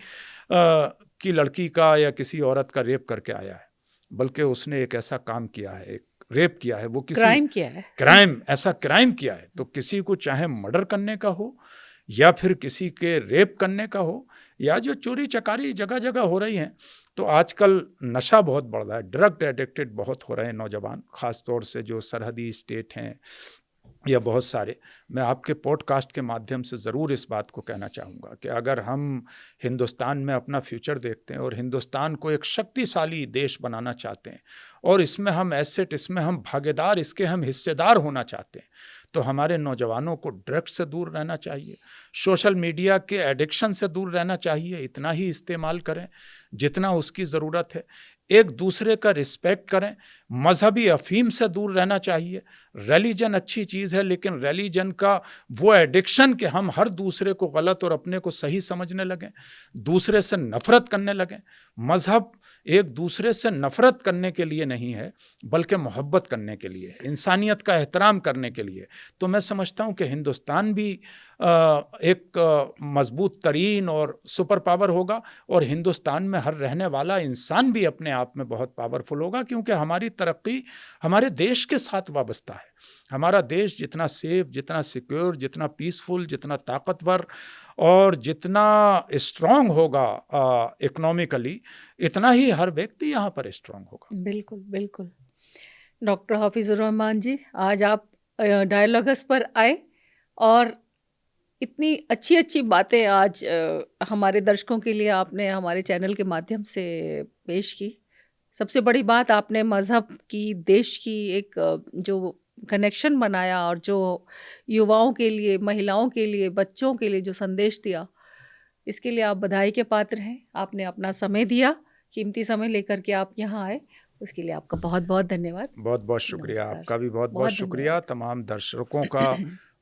की लड़की का या किसी औरत का रेप करके आया है, बल्कि उसने एक ऐसा काम किया है, एक रेप किया है, वो किसी क्राइम किया है, क्राइम ऐसा क्राइम किया है। तो किसी को चाहे मर्डर करने का हो या फिर किसी के रेप करने का हो या जो चोरी चकारी जगह जगह हो रही हैं, तो आजकल नशा बहुत बढ़ रहा है, ड्रग एडिक्टेड बहुत हो रहे हैं नौजवान, ख़ास तौर से जो सरहदी स्टेट हैं या बहुत सारे। मैं आपके पॉडकास्ट के माध्यम से ज़रूर इस बात को कहना चाहूँगा कि अगर हम हिंदुस्तान में अपना फ्यूचर देखते हैं और हिंदुस्तान को एक शक्तिशाली देश बनाना चाहते हैं और इसमें हम एसेट, इसमें हम भागीदार, इसके हम हिस्सेदार होना चाहते हैं, तो हमारे नौजवानों को ड्रग्स से दूर रहना चाहिए, सोशल मीडिया के एडिक्शन से दूर रहना चाहिए, इतना ही इस्तेमाल करें जितना उसकी ज़रूरत है, एक दूसरे का रिस्पेक्ट करें, मजहबी अफीम से दूर रहना चाहिए। रिलीजन अच्छी चीज़ है, लेकिन रिलीजन का वो एडिक्शन कि हम हर दूसरे को गलत और अपने को सही समझने लगें, दूसरे से नफ़रत करने लगें। मज़हब एक दूसरे से नफ़रत करने के लिए नहीं है, बल्कि मोहब्बत करने के लिए, इंसानियत का एहतराम करने के लिए। तो मैं समझता हूँ कि हिंदुस्तान भी एक मजबूत तरीन और सुपर पावर होगा और हिंदुस्तान में हर रहने वाला इंसान भी अपने आप में बहुत पावरफुल होगा, क्योंकि हमारी तरक्की हमारे देश के साथ वाबस्ता है। हमारा देश जितना सेफ, जितना सिक्योर, जितना पीसफुल, जितना ताकतवर और जितना स्ट्रांग होगा इकोनॉमिकली, इतना ही हर व्यक्ति यहाँ पर स्ट्रांग होगा। बिल्कुल बिल्कुल। डॉक्टर हाफिज़ुर रहमान जी, आज आप डायलॉगस पर आए और इतनी अच्छी अच्छी बातें आज हमारे दर्शकों के लिए आपने हमारे चैनल के माध्यम से पेश की। सबसे बड़ी बात, आपने मज़हब की, देश की एक जो कनेक्शन बनाया और जो युवाओं के लिए, महिलाओं के लिए, बच्चों के लिए जो संदेश दिया, इसके लिए आप बधाई के पात्र हैं। आपने अपना समय दिया, कीमती समय लेकर के आप यहाँ आए, उसके लिए आपका बहुत बहुत धन्यवाद। बहुत बहुत शुक्रिया। नमस्कार। आपका भी बहुत बहुत बहुत शुक्रिया। तमाम दर्शकों का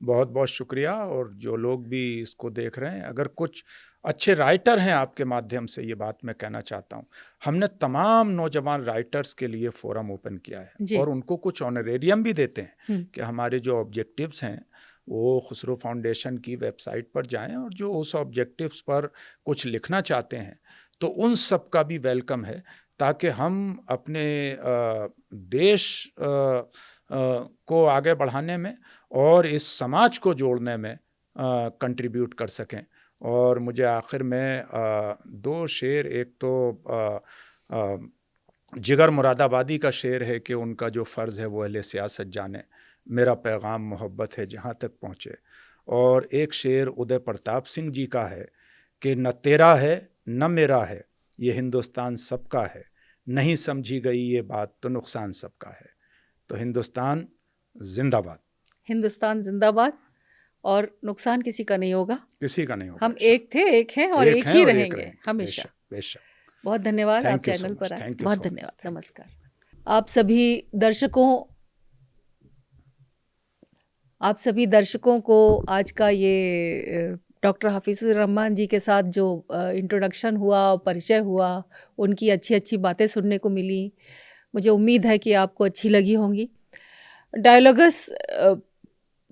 बहुत बहुत शुक्रिया, और जो लोग भी इसको देख रहे हैं, अगर कुछ अच्छे राइटर हैं आपके माध्यम से, ये बात मैं कहना चाहता हूँ, हमने तमाम नौजवान राइटर्स के लिए फोरम ओपन किया है और उनको कुछ ऑनरेरियम भी देते हैं कि हमारे जो ऑब्जेक्टिव्स हैं वो खुसरो फाउंडेशन की वेबसाइट पर जाएं और जो उस ऑब्जेक्टिव्स पर कुछ लिखना चाहते हैं तो उन सब का भी वेलकम है, ताकि हम अपने देश को आगे बढ़ाने में और इस समाज को जोड़ने में कंट्रीब्यूट कर सकें। और मुझे आखिर में दो शेर, एक तो जिगर मुरादाबादी का शेर है कि उनका जो फ़र्ज़ है वो अहले सियासत जाने, मेरा पैगाम मोहब्बत है जहाँ तक पहुँचे, और एक शेर उदय प्रताप सिंह जी का है कि न तेरा है न मेरा है, ये हिंदुस्तान सबका है, नहीं समझी गई ये बात तो नुकसान सबका है। तो हिंदुस्तान जिंदाबाद। हिंदुस्तान जिंदाबाद, और नुकसान किसी का नहीं होगा, किसी का नहीं होगा। हम एक थे, एक हैं और एक ही रहेंगे हमेशा। बेशक। बहुत धन्यवाद आप चैनल पर आए, बहुत धन्यवाद। नमस्कार। आप सभी दर्शकों को आज का ये डॉक्टर हाफिज़ुर रहमान जी के साथ जो इंट्रोडक्शन हुआ, परिचय हुआ, उनकी अच्छी अच्छी बातें सुनने को मिली। मुझे उम्मीद है कि आपको अच्छी लगी होंगी। डायलॉगस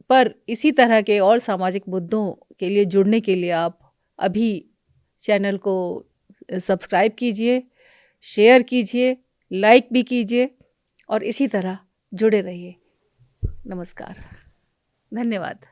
पर इसी तरह के और सामाजिक मुद्दों के लिए जुड़ने के लिए आप अभी चैनल को सब्सक्राइब कीजिए, शेयर कीजिए, लाइक भी कीजिए और इसी तरह जुड़े रहिए। नमस्कार, धन्यवाद।